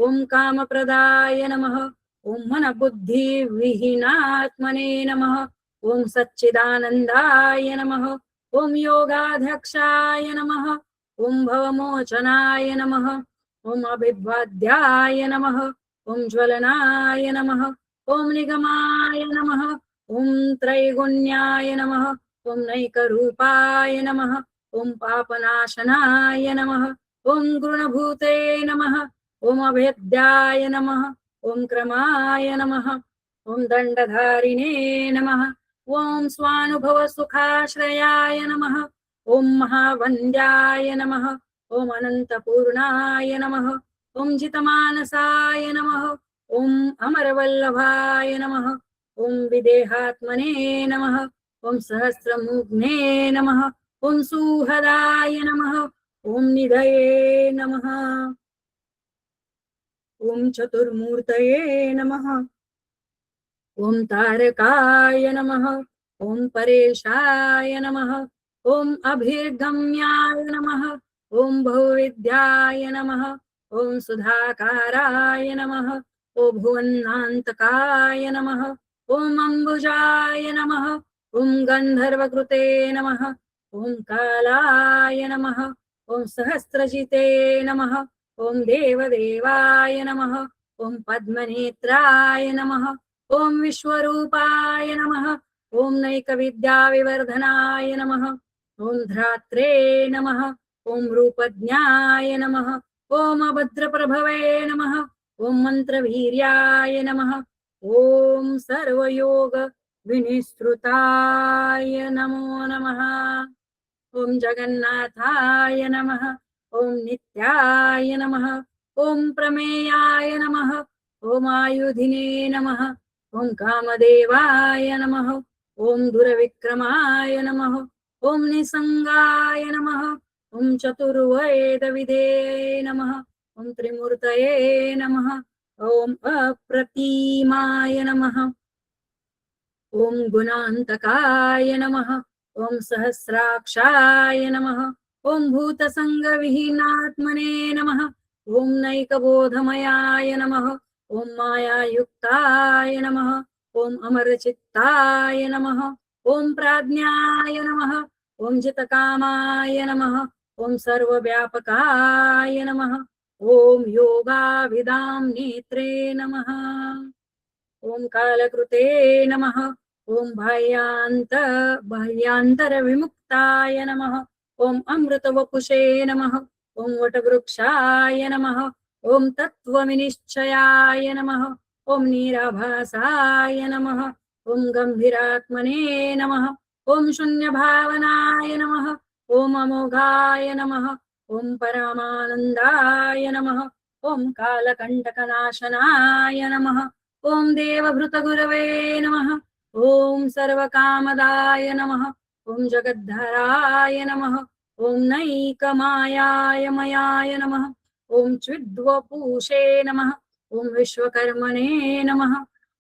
ॐ कामप्रदाय नमः ॐ मनबुद्धिविहीनात्मने नमः ॐ सच्चिदानन्दाय नमः ॐ योगाध्यक्षाय नमः ॐ भवमोचनाय नमः ॐ अभिवाद्याय नमः ॐ ज्वलनाय नमः ॐ निगमाय नमः ॐ त्रैगुण्याय नमः ॐ नैकरूपाय नमः ॐ पापनाशनाय नमः ॐ गुणभूते नमः ॐ अभेद्याय नमः ओम क्रमाय नमः ओम दंडधारिणे नमः ओम स्वानुभव सुखाश्रयाय नमः ओम महावन्द्याय नमः ओम अनंतपूर्णाय नमः ओम जितमानसाय नमः ओम अमरवल्लभाय नमः ओम विदेहात्मने नमः ओम सहस्रमुग्ने नमः ओम सुहदाय नमः ओम निधये नमः ओम चतुर्मूर्तये नमः ओम तारकाय नमः ओम परेशाय नमः ओम अभिर्गम्याय नमः ओम बहुविद्याय नमः ओम सुधाकाराय नमः ओम भुवन्नान्तकाय नमः ओम अम्बुजाय नमः ओम गंधर्वकृते नमः ओम कालाय नमः ओम सहस्रजिते नमः ओम देवदेवाय नमः ओम पद्मनेत्राय नमः ओम विश्वरूपाय नमः ओम नैकविद्याविवर्धनाय नमः ओम ध्रात्रे नमः ओम रूपज्ञाय नमः ओम अभद्रप्रभवे नमः ओम मंत्रवीर्याय नमः ओम सर्वयोग विनिस्तृताय नमो नमः ओम जगन्नाथाय नमः ओम नित्याय नमः ओम प्रमेयाय नमः ओम आयुधिने नमः ओम कामदेवाय नमः ओम दुरविक्रमाय नमः ओम निसंगाय नमः ओम चतुर्वेदविदे नमः ओम त्रिमूर्तये नमः ओम अप्रतिमाय नमः ओम गुणान्तकाय नमः ओम सहस्राक्षाय नमः ओम भूतसंगविहीनात्मने नमः ओम नैकबोधमयाय नमः ओम मायायुक्ताय नमः ओम अमरचित्ताय नमः ओम प्राज्ञाय नमः ओम जितकामाय नमः ओम सर्वव्यापकाय नमः ओम योगाभिधां नेत्रे नमः ओम कालकृते नमः ओम बाह्यांतर विमुक्ताय नमः ओम अमृतवपुषे नमः ओम वटवृक्षाय नमः ओम तत्त्वविनिश्चयाय नमः ओम नीराभासाय नमः ओम गंभीरात्मने नमः ओम शून्यभावनाय नमः ओम अमोघाय नमः ओम परमानन्दाय नमः ओम कालकण्टकनाशनाय नमः ओम देवभृतगुरवे नमः ओम सर्वकामदाय नमः ओम जगद्धराय नमः ओम नैकमायाय मयाय नमः ओम च्विद्वपूषे नमः ओम विश्वकर्मणे नमः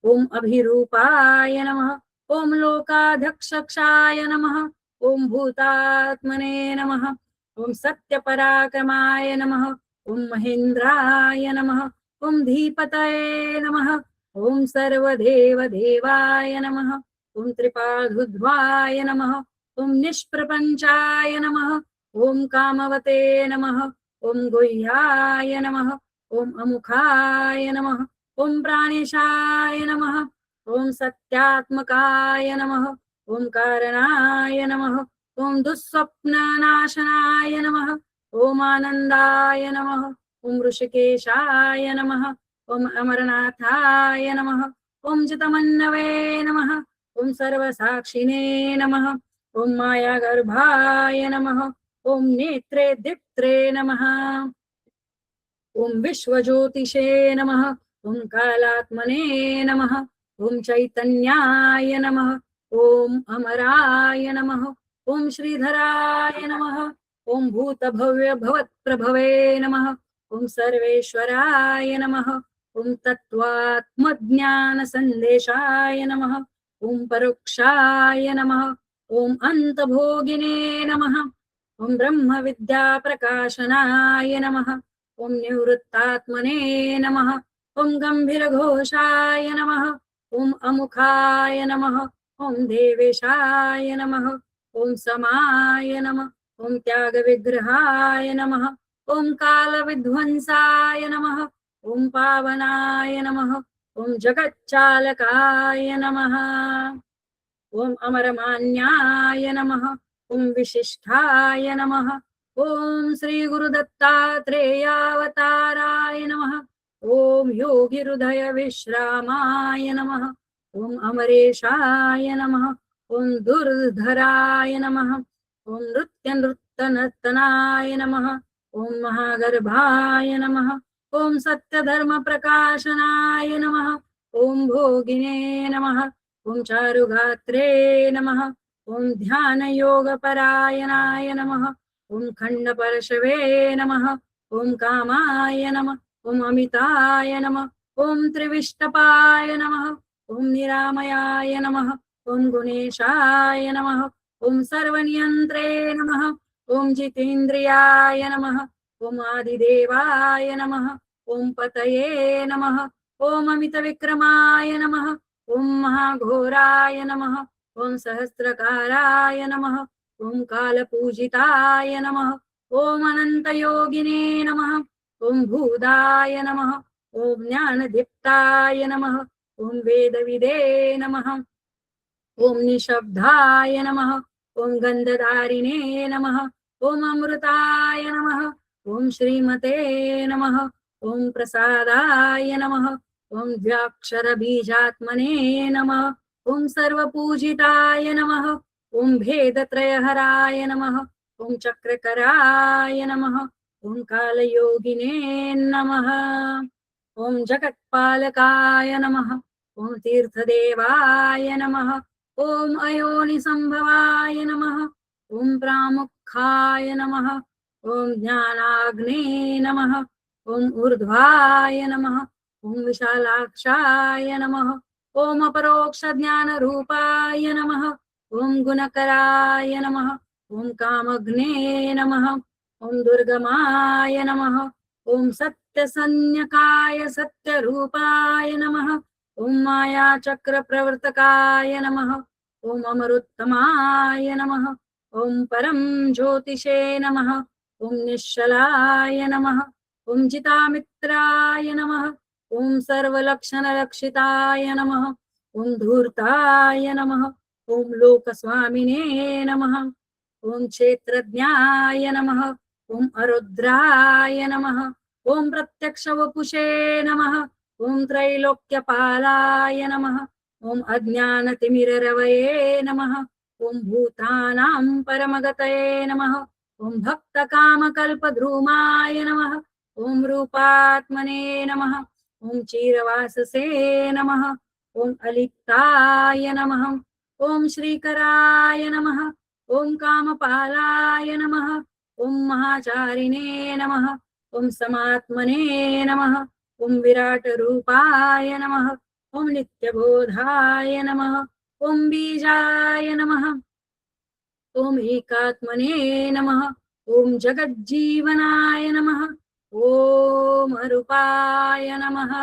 ओम अभिरूपाय नमः ओम लोकाध्यक्षाय नमः ओम भूतात्मने नमः ओम सत्यपराक्रमाय नमः ओम महेन्द्राय नमः ओम धीपतये नमः ओम सर्वदेवदेवाय नमः ओम त्रिपादुध्वाय नमः ओम निष्प्रपंचाय नमः ओम कामवते नमः ओम गुह्याय नमः ओम अमुखाय नमः ओम प्राणेशाय नमः ओम सत्यात्मकाय नमः ओम कारणाय नमः ओम दुःस्वप्ननाशनाय नमः ओम आनंदाय नमः ओम ऋषिकेशाय नमः ओम अमरनाथाय नमः ओम जितमन्नवे नमः ओम सर्वसाक्षिणे नमः ओम मायागर्भाय नमः ओम नेत्रे दीप्त्रे नमः ओम विश्वज्योतिषे नमः ओम कालात्मने नमः ओम चैतन्याय नमः ओम अमराय नमः ओम श्रीधराय नमः ओम भूतभव्य भवत्प्रभवे नमः ओम सर्वेश्वराय नमः ओम तत्त्वात्मज्ञान संदेशाय नमः ओम परोक्षाय नमः ओम अंतभोगिने नमः ओम ब्रह्म विद्या प्रकाशनाय नमः ओम निवृत्तात्मने नमः ओम गंभीर घोषाय नमः ओम अमुखाय नमः ओम देवेशाय नमः ओम समाय नमः ओम त्याग विग्रहाय नमः ओम काल विध्वंसाय नमः ओम पावनाय नमः ओम जगच्चालकाय नमः ओम अमरमान्याय नमः ओम विशिष्टाय नमः ओम श्री गुरु दत्तात्रेयावताराय नमः ओम योगी हृदय विश्रामाय नमः। ओम अमरेशाय नमः। ओम दुर्धराय नमः। ओम नृत्यनर्तनाय नमः। ओम महागर्भाय नमः। ओम सत्यधर्म प्रकाशनाय नमः। ओम भोगिने नमः। ओम चारुगात्रे नमः। ओम ध्यान योग परायणाय नमः। ओम खंड परशवे नमः। ओम कामाय नमः। ओम अमिताय नमः। ओम त्रिविष्टपाय नमः। ओम निरामयाय नमः। ओम गुणेशाय नमः। ओम सर्वनियंत्रे नमः। ओम जितेन्द्रियाय नमः। ओम आदिदेवाय नमः। ओम पतये नमः। ओम अमित विक्रमाय नमः। ओम महाघोराय नमः। ओम सहस्रकाराय नमः। ओम कालपूजिताय नमः। ओम अनंत योगिने नमः। ओम भूदाय नमः। ओम ज्ञानदीप्ताय नमः। ओम वेदविदे नमः। ओम निशब्दाय नमः। ओम गंधधारिणे नमः। ओम अमृताय नमः। ओम श्रीमते नमः। ओम प्रसादाय नमः। ओम द्व्याक्षर बीजात्मने नमः। ओम सर्वपूजिताय नमः। ओम भेदत्रयहराय नमः। ओम चक्रकराय नमः। ओम कालयोगिने नमः। ओम जगत्पालकाय नमः। ओम तीर्थदेवाय नमः। ओम अयोनिसंभवाय नमः। ओम प्रामुखाय नमः। ओम ज्ञानाग्ने नमः। ओम ऊर्ध्वाय नमः। ओम विशालाक्षाय नमः। ओम अपरोक्ष ज्ञान रूपाय नमः। ओम गुणकराय नमः। ओम कामग्ने नमः। ओम दुर्गमाय नमः। ओम सत्यसंज्ञकाय सत्यरूपाय नमः। ओम माया चक्र प्रवर्तकाय नमः। ओम अमरुत्तमाय नमः। ओम परम ज्योतिषे नमः। ओम निश्चलाय नमः। ओम जितामित्राय नमः। ओम सर्वलक्षणरक्षिताय नमः। ओम धूर्ताय नमः। ओम लोकस्वामिने नमः। ओम क्षेत्रज्ञाय नमः। ओम अरुद्राय नमः। ओम प्रत्यक्ष वपुषे नमः। ओम त्रैलोक्यपालाय नमः। ओम अज्ञानतिमिररवये नमः। ओम भूतानां परमगतये नमः। ओम भक्तकामकल्पद्रुमाय नमः। ओम रूपात्मने नमः। ओम चीरवाससे नमः। ओम अलिप्ताय नमः। ओम श्रीकराय नमः। ओम कामपालाय नमः। ओम महाचारिणे नमः। ओम समात्मने नमः। ओम विराट रूपाय नमः। ओम नित्यबोधाय नमः। ओम बीजाय नमः। ओम एकात्मने नमः। ओम जगज्जीवनाय नमः। ओम अरूपाय नमः।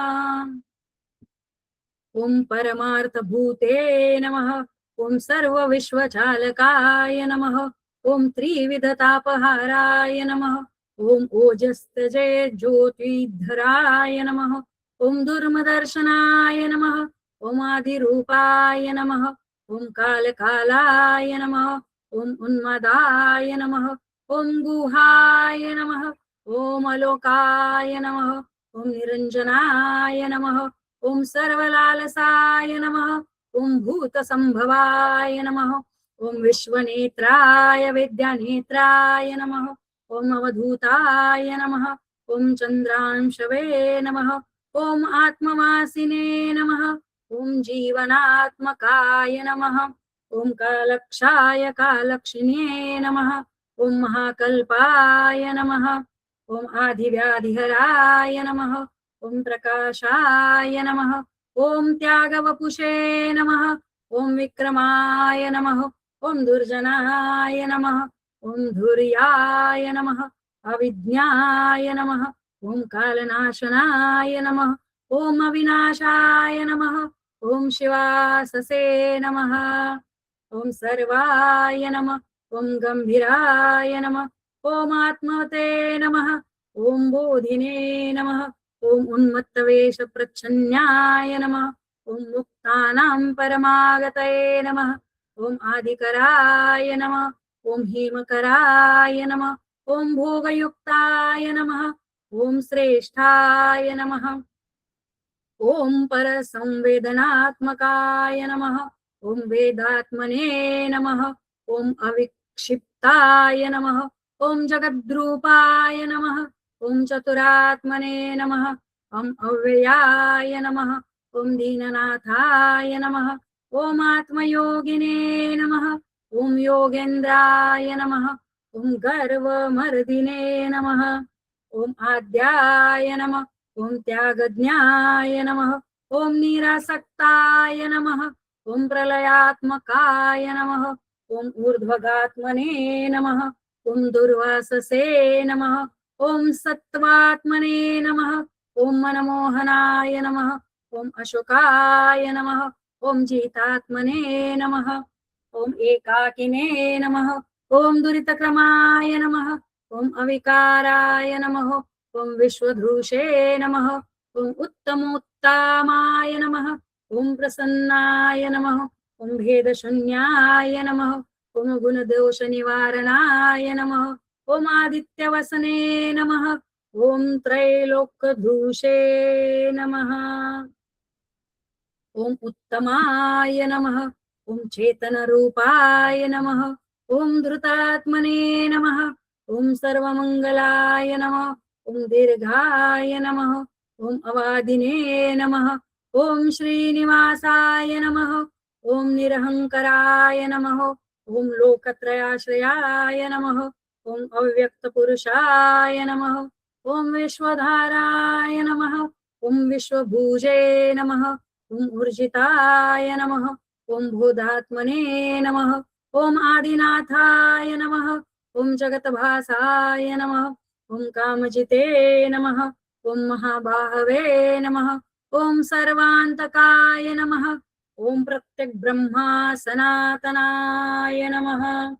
ओम परमार्थभूते नमः। ओम सर्वविश्वचालकाय नमः। ओम त्रिविधतापहाराय नमः। ओम ओजस्तजे ज्योतिधराय नमः। ओम दुर्मदर्शनाय नमः। ओम आदिरूपाय नमः। ओम कालकालाय नमः। ओम उन्मदाय नमः। ओम गुहाय नमः। ओम अलोकाय नमः। ओम निरंजनाय नमः। ओम सर्वलालसाय नमः। ओम भूतसंभवाय नमः। ओम विश्वनेत्राय विद्यानेत्राय नमः। ओम अवधूताय नमः। ओम चंद्रांशवे नमः। ओम आत्मवासिने नमः। ओम जीवनात्मकाय नमः। ओम कालक्षाय कालक्षिणे नमः। ओम महाकल्पाय नमः। ओम आदिव्याधिहराय नमः। ओम प्रकाशाय नमः। ओम त्यागवपुषे नमः। ओम विक्रमाय नमः। ओम दुर्जनाय नमः। ओम धुर्याय नमः। अविज्ञाय नमः। ओम कालनाशनाय नमः। ओम अविनाशाय नमः। ओम शिवाससे नमः। ओम सर्वाय नमः। ओम गंभीराय नमः। ओम आत्मवते नमः। ओम बोधिने नमः। ओम उन्मत्तवेश प्रच्छन्नाय नमः। ओम मुक्तानां परमागतये नमः। ओम आदिकराय नमः। ओम हेमकराय नमः। ओम भोगयुक्ताय नमः। ओम श्रेष्ठाय नमः। ओम परसंवेदनात्मकाय नमः। ओम वेदात्मने नमः। ओम अविक्षिप्ताय नमः। ओम जगद्रूपाय नमः। ओम चतुरात्मने नमः। ओम अव्ययाय नमः। ओम दीननाथाय नमः। ओम आत्मयोगिने नमः। ओम योगेन्द्राय नमः। ओम गर्वमर्दिने नमः। ओम आद्याय नमः। ओम त्यागज्ञाय नमः। ओम निरासक्ताय नमः। ओम प्रलयात्मकाय नमः। ओम ऊर्ध्वगात्मने नमः। ओम दुर्वाससे नमः। ओम सत्त्वात्मने नमः। ओम मनमोहनाय नमः। ओम अशोकाय नमः। ओम जितात्मने नमः। ओम एकाकिने नमः। ओम दुरितक्रमाय नमः। ओम अविकाराय नमः। ओम विश्वधृषे नमः। ओम उत्तमोत्तमाय नमः। ओम प्रसन्नाय नमः। ओम भेदशून्याय नमः। ओम गुणदोषनिवारणाय नमः। ओम आदित्यवसने नमः। ओम त्रैलोक्यधृषे नमः। ओम उत्तमाय नमः। ओम चेतनरूपाय नमः। ओम धृतात्मने नमः। ओम सर्वमंगलाय नमः। ओम दीर्घाय नमः। ओम अवादिने नमः। ओम श्रीनिवासाय नमः। ओम निरहंकराय नमः। ओम लोकत्रयाश्रयाय नमः। ओम अव्यक्तपुरुषाय नमः। ओम विश्वधाराय नमः। ओम विश्वभुजे नमः। ओम ऊर्जिताय नमः। ओम भूतात्मने नमः। ओम आदिनाथाय नमः। ओम जगतभासाय नमः। ओम कामजिते नमः। ओम महाबाहवे नमः। ओम सर्वान्तकाय नमः। ओम प्रत्यग्ब्रह्मा सनातनाय नमः।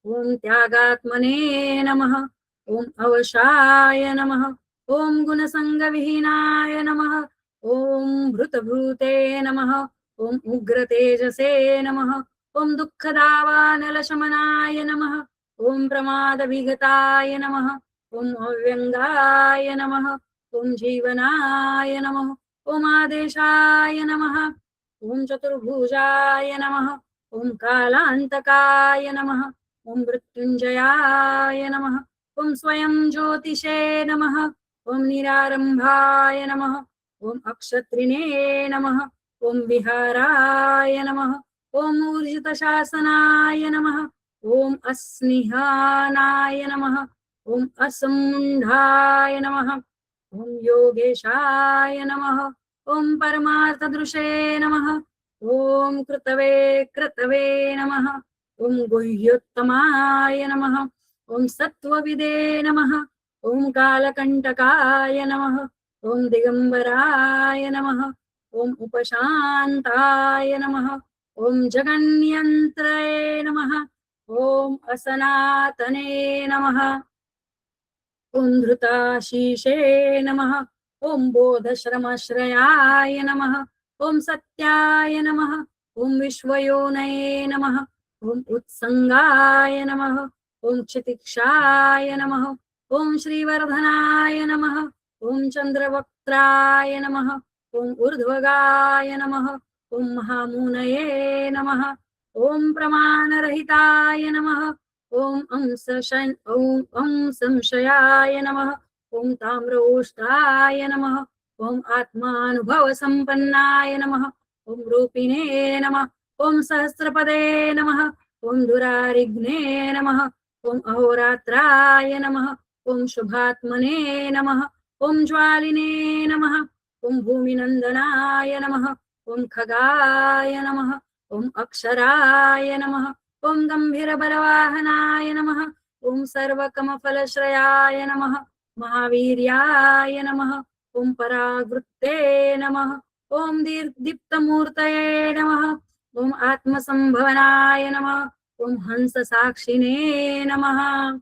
ओम त्यागात्मने नमः। ओम अवशाय नमः। ओम गुणसंगविहीनाय नमः। ओम भृतभूते नमः। ओम उग्रतेजसे नमः। ओम दुःखदावानलशमनाय नमः। ओम प्रमादविगताय नमः। ओम अव्यंगाय नमः। ओम जीवनाय नमः। ओम आदेशाय नमः। ओम चतुर्भुजाय नमः। ओम कालांतकाय नमः। ओम मृत्युंजयाय नमः। ओम स्वयं ज्योतिषे नमः। ओम निरारंभाय नमः। ओम अक्षत्रिणे नमः। ओम विहाराय नमः। ओम ऊर्जितशासनाय नमः। ओम अस्निहानाय नमः। ओम असमुण्ढाय नमः। ओम योगेशाय नमः। ओम परमार्थदृशे नमः। ओम कृतवे नमः। ओम गुह्योत्तमाय नमः। ओम सत्त्वविदे नमः। ओम कालकंटकाय नमः। ओम दिगंबराय नमः। ओम उपशांताय नमः। ओम जगन्यंत्रये नमः। ओम असनातने नमः। ओम धृताशीषे नमः। ओम बोधश्रमश्रयाय नमः। ओम सत्याय नमः। ओम विश्वयोनये नमः। ओम उत्संगाय नमः। ओम क्षितिक्षाय नमः। ओम श्रीवर्धनाय नमः। ओम चंद्रवक्त्राय नमः। ओम ऊर्ध्वगाय नमः। ओम महामुनये नमः। ओम प्रमाणरहिताय नमः। ओम संशयाय नमः। ओम ताम्रोष्टाय नमः। ओम आत्मानुभव संपन्नाय नमः। ओम रूपिणे नमः। ओम सहस्रपदे नमः। ओम दुरारिघ्ने नमः। ओम अहोरात्राय नमः। ओम शुभात्मने नमः। ओम ज्वालिने नमः। ओम भूमिनंदनाय नमः। ओम खगाय नमः। ओम अक्षराय नमः। ओम गंभीरबलवाहनाय नमः। ओम सर्वकमफलश्रयाय नमः। महावीर्याय नमः। ओम परावृत्ते नमः। ओम दीप्तमूर्तये नमः। ओम आत्मसंभवनाय नमः। ओम हंससाक्षिणे नमः।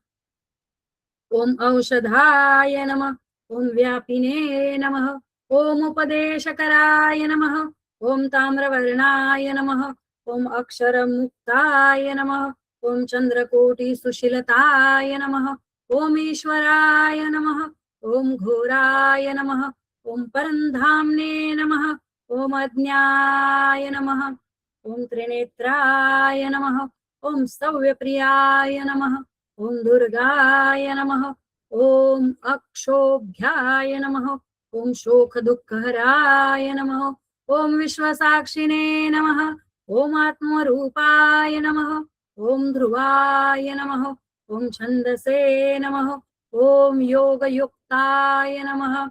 ओम औषधाय नमः। ओम व्यापिने नमः। ओम उपदेशकराय नमः। ओम ताम्रवर्णाय नमः। ओम अक्षरमुक्ताय नमः। ओम चंद्रकोटि सुशीलताय नमः। ओम ईश्वराय नमः। ओम घोराय नमः। ओम परंधामने नमः, ओम अज्ञाय नमः, ओम त्रिनेत्राय नमः, ओम स्तव्यप्रियाय नमः, ओम दुर्गाय नमः, ओम अक्षोभ्याय नमः, ओम शोक दुःखहराय नमः, ओम विश्वसाक्षिणे नमः, ओम आत्मरूपाय नमः, ओम ध्रुवाय नमः, ओम छंदसे नमः, ओम योगयुक्ताय नमः,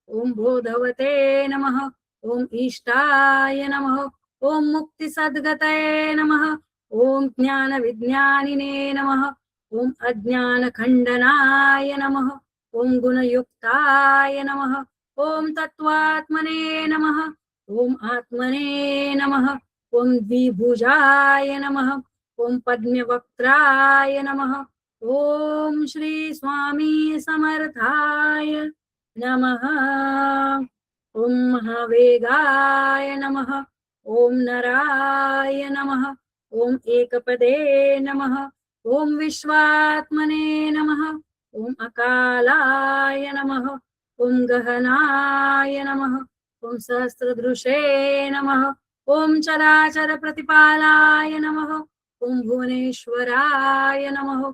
ओम बोधवते नमः, ओम इष्टाय नमः, ओम मुक्तिसद्गतये नमः, ओम ज्ञान विज्ञानिने नमः, ओम अज्ञान खंडनाय नमः, ओम गुणयुक्ताय नमः, ओम तत्वात्मने नमः, ओम आत्मने नमः, ओम द्विभुजाय नमः, ओम पद्मवक्त्राय नमः, ओम श्री स्वामी समर्थाय नमः, ओम महावेगाय नमः, ओम नराय नमः, ओम एकपदे नमः, ओम विश्वात्मने नमः, ओम अकालाय नमः, ओम गहनाय नमः, ओम सहस्रदृशे नमः, ओम चराचर प्रतिपालाय नमः, ओम भुवनेश्वराय नमः,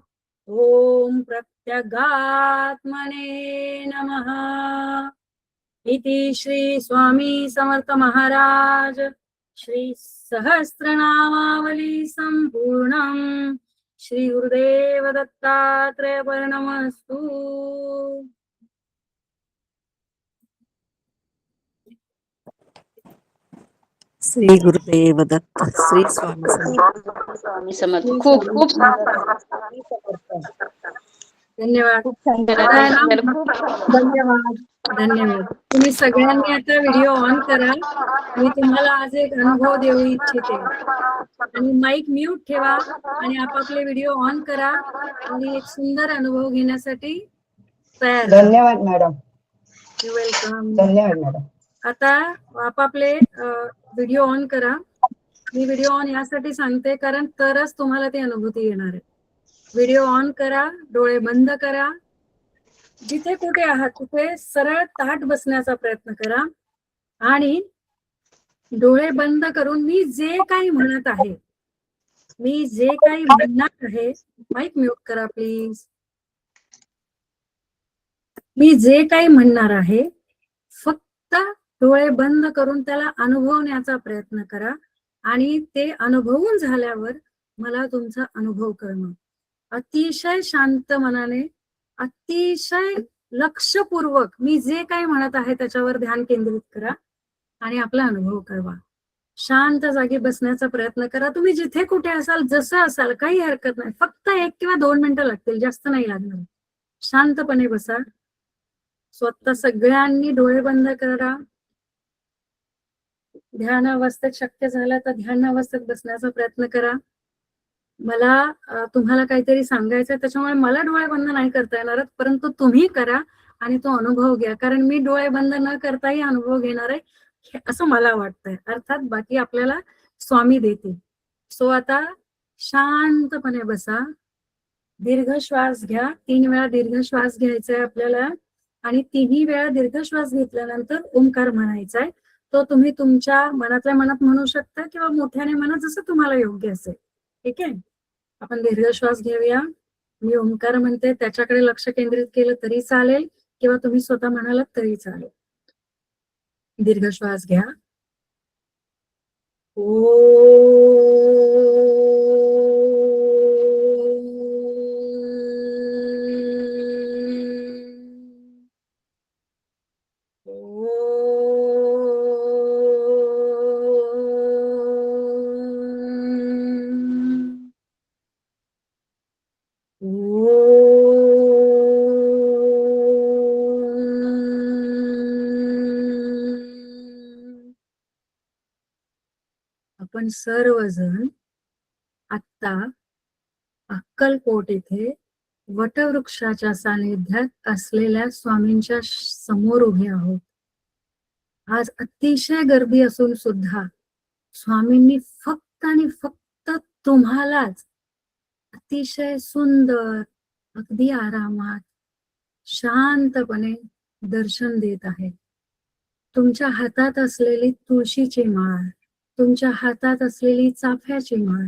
ओम प्रत्यगात्मने नमः। इति श्री स्वामी समर्थ महाराज श्री सहस्रनामावली संपूर्णम। श्री गुरुदेव दत्तात्रेय प्रणमस्तु। श्री गुरुदेव दत्त, श्री स्वामी समर्थ. स्वामी समर्थ. खूप खूप धन्यवाद. खूप छान आता आहे ना, धन्यवाद. धन्यवाद. तुम्ही सगळ्यांनी आता व्हिडिओ ऑन करा. मी तुम्हाला आज एक अनुभव देऊ इच्छिते. आणि माईक म्यूट ठेवा आणि आपापले व्हिडिओ ऑन करा आणि एक सुंदर अनुभव घेण्यासाठी तयार राहा. धन्यवाद मॅडम. You welcome. धन्यवाद मॅडम. आता आपापले व्हिडिओ ऑन करा. मी व्हिडिओ ऑन यासाठी सांगते कारण तरच तुम्हाला ती अनुभूती येणार आहे. व्हिडिओ ऑन करा, डोळे बंद करा. जिथे कुठे आहात तिथे सरळ ताठ बसण्याचा प्रयत्न करा आणि डोळे बंद करून मी जे काही म्हणत आहे, मी जे काही म्हणणार आहे, माईक म्यूट करा प्लीज. मी जे काही म्हणणार आहे फक्त डोळे बंद करून त्याला अनुभवण्याचा प्रयत्न करा आणि ते अनुभवून झाल्यावर मला तुमचा अनुभव कळवा. अतिशय शांत मनाने, अतिशय लक्षपूर्वक मी जे काही म्हणत आहे त्याच्यावर ध्यान केंद्रित करा आणि आपला अनुभव कळवा. शांत जागी बसण्याचा प्रयत्न करा. तुम्ही जिथे कुठे असाल, जसं असाल, काही हरकत नाही. फक्त 1 किंवा 2 मिनिटं लागतील, जास्त नाही लागणार. शांतपणे बसा. स्वतः सगळ्यांनी डोळे बंद करा. ध्यान अवस्थेत शक्य झालं तर ध्यान अवस्थेत बसण्याचा प्रयत्न करा. मला तुम्हाला काहीतरी सांगायचंय त्याच्यामुळे मला डोळे बंद नाही करता येणार, परंतु तुम्ही करा आणि तो अनुभव घ्या. कारण मी डोळे बंद न करताही अनुभव घेणार आहे असं मला वाटतंय. अर्थात बाकी आपल्याला स्वामी देतील. सो आता शांतपणे बसा. दीर्घ श्वास घ्या. 3 वेळा दीर्घ श्वास घ्यायचा आहे आपल्याला आणि 3ही वेळा दीर्घ श्वास घेतल्यानंतर ओंकार म्हणायचा आहे. तो तुम्ही तुमच्या मनातल्या मनात म्हणू शकता किंवा मोठ्याने म्हणा, जसं तुम्हाला योग्य असेल. ठीक आहे. आपण दीर्घ श्वास घेऊया. मी ओंकार म्हणते, त्याच्याकडे लक्ष केंद्रित केलं तरी चालेल किंवा तुम्ही स्वतः म्हणालात तरी चालेल. दीर्घ श्वास घ्या. आपण सर्वजण आता अक्कलकोट येथे वटवृक्षाच्या सानिध्यात असलेल्या स्वामींच्या समोर उभे आहोत. आज अतिशय गर्दी असून सुद्धा स्वामींनी फक्त आणि फक्त तुम्हालाच अतिशय सुंदर, अगदी आरामात, शांतपणे दर्शन देत आहेत. तुमच्या हातात असलेली तुळशीची माळ, तुमच्या हातात असलेली चाफ्याची माळ,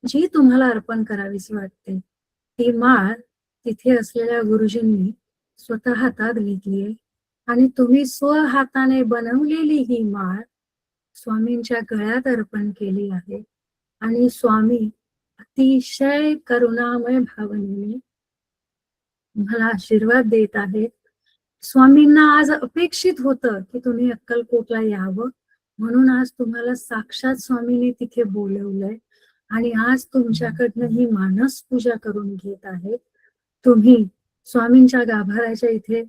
जी तुम्हाला अर्पण करावीशी वाटते, ती माळ तिथे असलेल्या गुरुजींनी स्वतः हातात घेतलीये आणि तुम्ही स्वहाताने बनवलेली ही माळ स्वामींच्या गळ्यात अर्पण केली आहे. आणि स्वामी अतिशय करुणामय भावनेने तुम्हाला आशीर्वाद देत आहेत. स्वामींना आज अपेक्षित होतं की तुम्ही अक्कलकोटला यावं, म्हणून आज तुम्हाला साक्षात स्वामींनी तिथे बोलवलंय आणि आज तुमच्याकडनं ही मानस पूजा करून घेत आहेत. तुम्ही स्वामींच्या गाभाऱ्याच्या इथे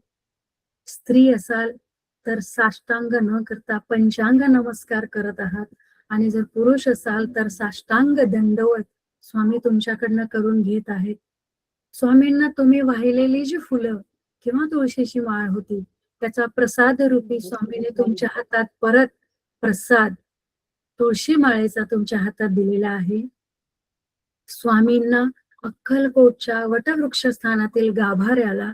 स्त्री असाल तर साष्टांग न करता पंचांग नमस्कार करत आहात आणि जर पुरुष असाल तर साष्टांग दंडवत स्वामी तुमच्याकडनं करून घेत आहेत. स्वामींना तुम्ही वाहिलेली जी फुलं किंवा तुळशीची माळ होती त्याचा प्रसाद रूपी स्वामीने तुमच्या हातात परत प्रसाद तुळशी माळेचा तुमच्या हातात दिलेला आहे. स्वामींना अक्कलकोटच्या वटवृक्ष स्थानातील गाभाऱ्याला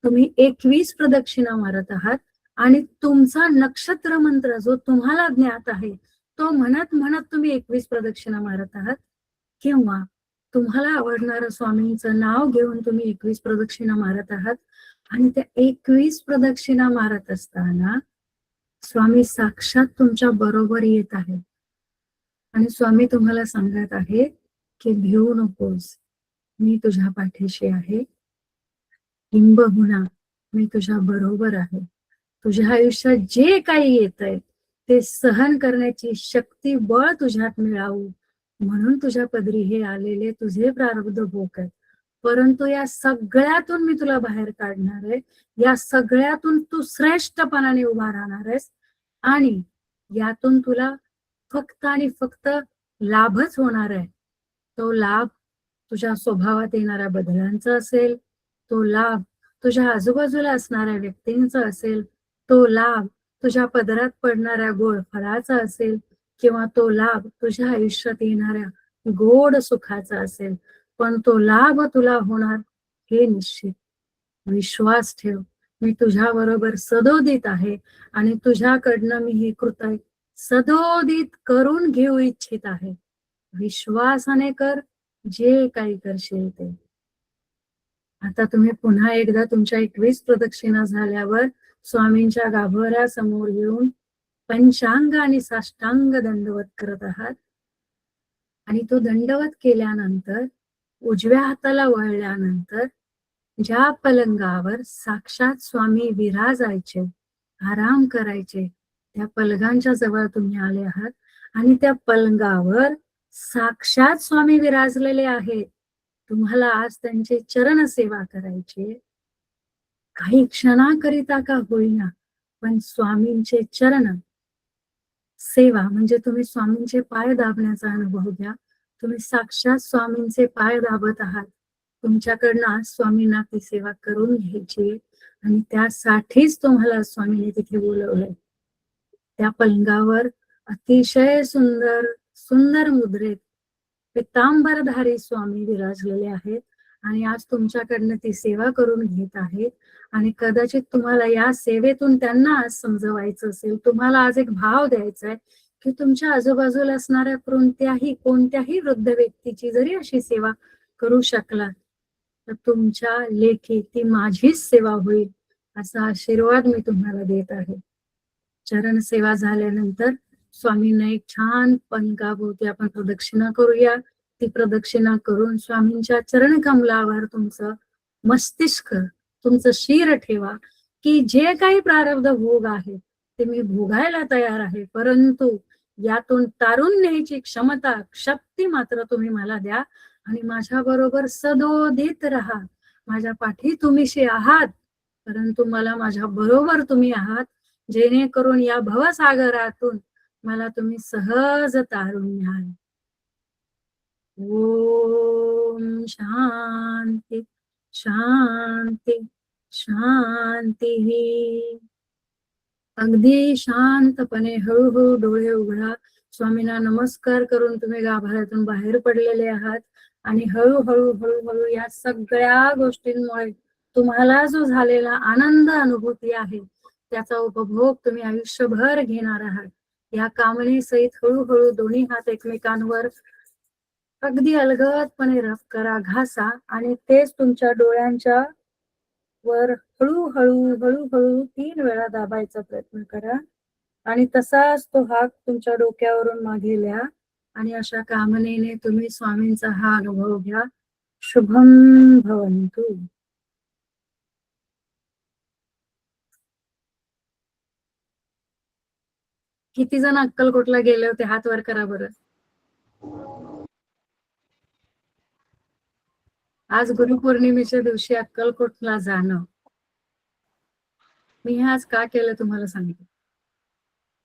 तुम्ही 21 प्रदक्षिणा मारत आहात आणि तुमचा नक्षत्र मंत्र जो तुम्हाला ज्ञात आहे तो म्हणत म्हणत तुम्ही 21 प्रदक्षिणा मारत आहात, किंवा तुम्हाला आवडणारं स्वामींचं नाव घेऊन तुम्ही 21 प्रदक्षिणा मारत आहात आणि त्या 21 प्रदक्षिणा मारत असताना स्वामी साक्षात तुमच्या बरोबर येत आहे आणि स्वामी तुम्हाला सांगत आहे की भिवू नकोस, मी तुझ्या पाठीशी आहे. किंबहुना मी तुझ्या बरोबर आहे. तुझ्या आयुष्यात जे काही येतंय ते सहन करण्याची शक्ती बळ तुझ्यात मिळावं म्हणून तुझ्या पदरी हे आलेले तुझे प्रारब्ध भोग आहेत. परंतु या सगळ्यातून मी तुला बाहेर काढणार आहे. या सगळ्यातून तू श्रेष्ठपणाने उभा राहणार आहेस आणि यातून तुला फक्त आणि फक्त लाभच होणार आहे. तो लाभ तुझ्या स्वभावात येणाऱ्या बदलांचा असेल, तो लाभ तुझ्या आजूबाजूला असणाऱ्या व्यक्तींचा असेल, तो लाभ तुझ्या पदरात पडणाऱ्या गोड फळाचा असेल, किंवा तो लाभ तुझ्या आयुष्यात येणाऱ्या गोड सुखाचा असेल, पण तो लाभ तुला होणार हे निश्चित. विश्वास ठेव, मी तुझ्या बरोबर सदोदित आहे आणि तुझ्याकडनं मी हे कृत्य सदोदित करून घेऊ इच्छित आहे. विश्वासाने कर, जे काही करशील ते. आता तुम्ही पुन्हा एकदा तुमच्या 21 प्रदक्षिणा झाल्यावर स्वामींच्या गाभाऱ्यासमोर येऊन पंचांग आणि साष्टांग दंडवत करत आहात आणि तो दंडवत केल्यानंतर उजव्या हाताला वळल्यानंतर ज्या पलंगावर साक्षात स्वामी विराजायचे, आराम करायचे, त्या पलंगांच्या जवळ तुम्ही आले आहात आणि त्या पलंगावर साक्षात स्वामी विराजलेले आहेत. तुम्हाला आज त्यांचे चरण सेवा करायची. काही क्षणाकरिता का होईना पण स्वामींचे चरण सेवा म्हणजे तुम्ही स्वामींचे पाय दाबण्याचा अनुभव घ्या. तुम्ही साक्षात स्वामींचे पाय दाबत आहात. तुमच्याकडनं आज स्वामींना ती सेवा करून घ्यायची आणि त्यासाठीच तुम्हाला स्वामींनी तिथे बोलवलंय. त्या पलंगावर अतिशय सुंदर सुंदर मुद्रेत पितांबरधारी स्वामी विराजलेले आहेत आणि आज तुमच्याकडनं ती सेवा करून घेत आहेत. आणि कदाचित तुम्हाला या सेवेतून त्यांना आज समजवायचं असेल, तुम्हाला आज एक भाव द्यायचा आहे की तुमच्या आजूबाजूला असणाऱ्या कोणत्याही वृद्ध व्यक्तीची जरी अशी सेवा करू शकला तर तुमच्या लेखी ती माझीच सेवा होईल असा आशीर्वाद मी तुम्हाला देत आहे. चरण सेवा झाल्यानंतर स्वामींना एक छान पलंगाभोवती आपण प्रदक्षिणा करूया. ती प्रदक्षिणा करून स्वामींच्या चरण कमलावर तुमचं मस्तिष्क, तुमचं शिर ठेवा की जे काही प्रारब्ध भोग आहे ते मी भोगायला तयार आहे, परंतु यातून तारून न्यायची क्षमता, शक्ती मात्र तुम्ही मला द्या आणि माझ्या बरोबर सदोदित राहा. माझ्या पाठी तुम्हीशी आहात, परंतु मला माझ्या बरोबर तुम्ही आहात, जेणेकरून या भवसागरातून मला तुम्ही सहज तारून न्याल. ओम शांती शांती शांती. अगदी शांतपणे हळूहळू डोळे उघडा. स्वामींना नमस्कार करून तुम्ही गाभाऱ्यातून बाहेर पडलेले आहात आणि हळूहळू हळूहळू या सगळ्या गोष्टींमुळे तुम्हाला जो झालेला आनंद अनुभूती आहे त्याचा उपभोग तुम्ही आयुष्यभर घेणार आहात. या कामनेसहित हळूहळू दोन्ही हात एकमेकांवर अगदी अलगदपणे रफ करा, घासा आणि तेच तुमच्या डोळ्यांच्या वर हळूहळू हळूहळू 3 वेळा दाबायचा प्रयत्न करा आणि तसाच तो हात तुमच्या डोक्यावरून मागे ल्या आणि अशा कामनेने तुम्ही स्वामींचा हा अनुभव घ्या. शुभम भवन्तु. किती जण अक्कलकोटला गेले होते? हात वर करा बरं. आज गुरुपौर्णिमेच्या दिवशी अक्कलकोटला जाणं. मी हे आज का केलं तुम्हाला सांगितलं.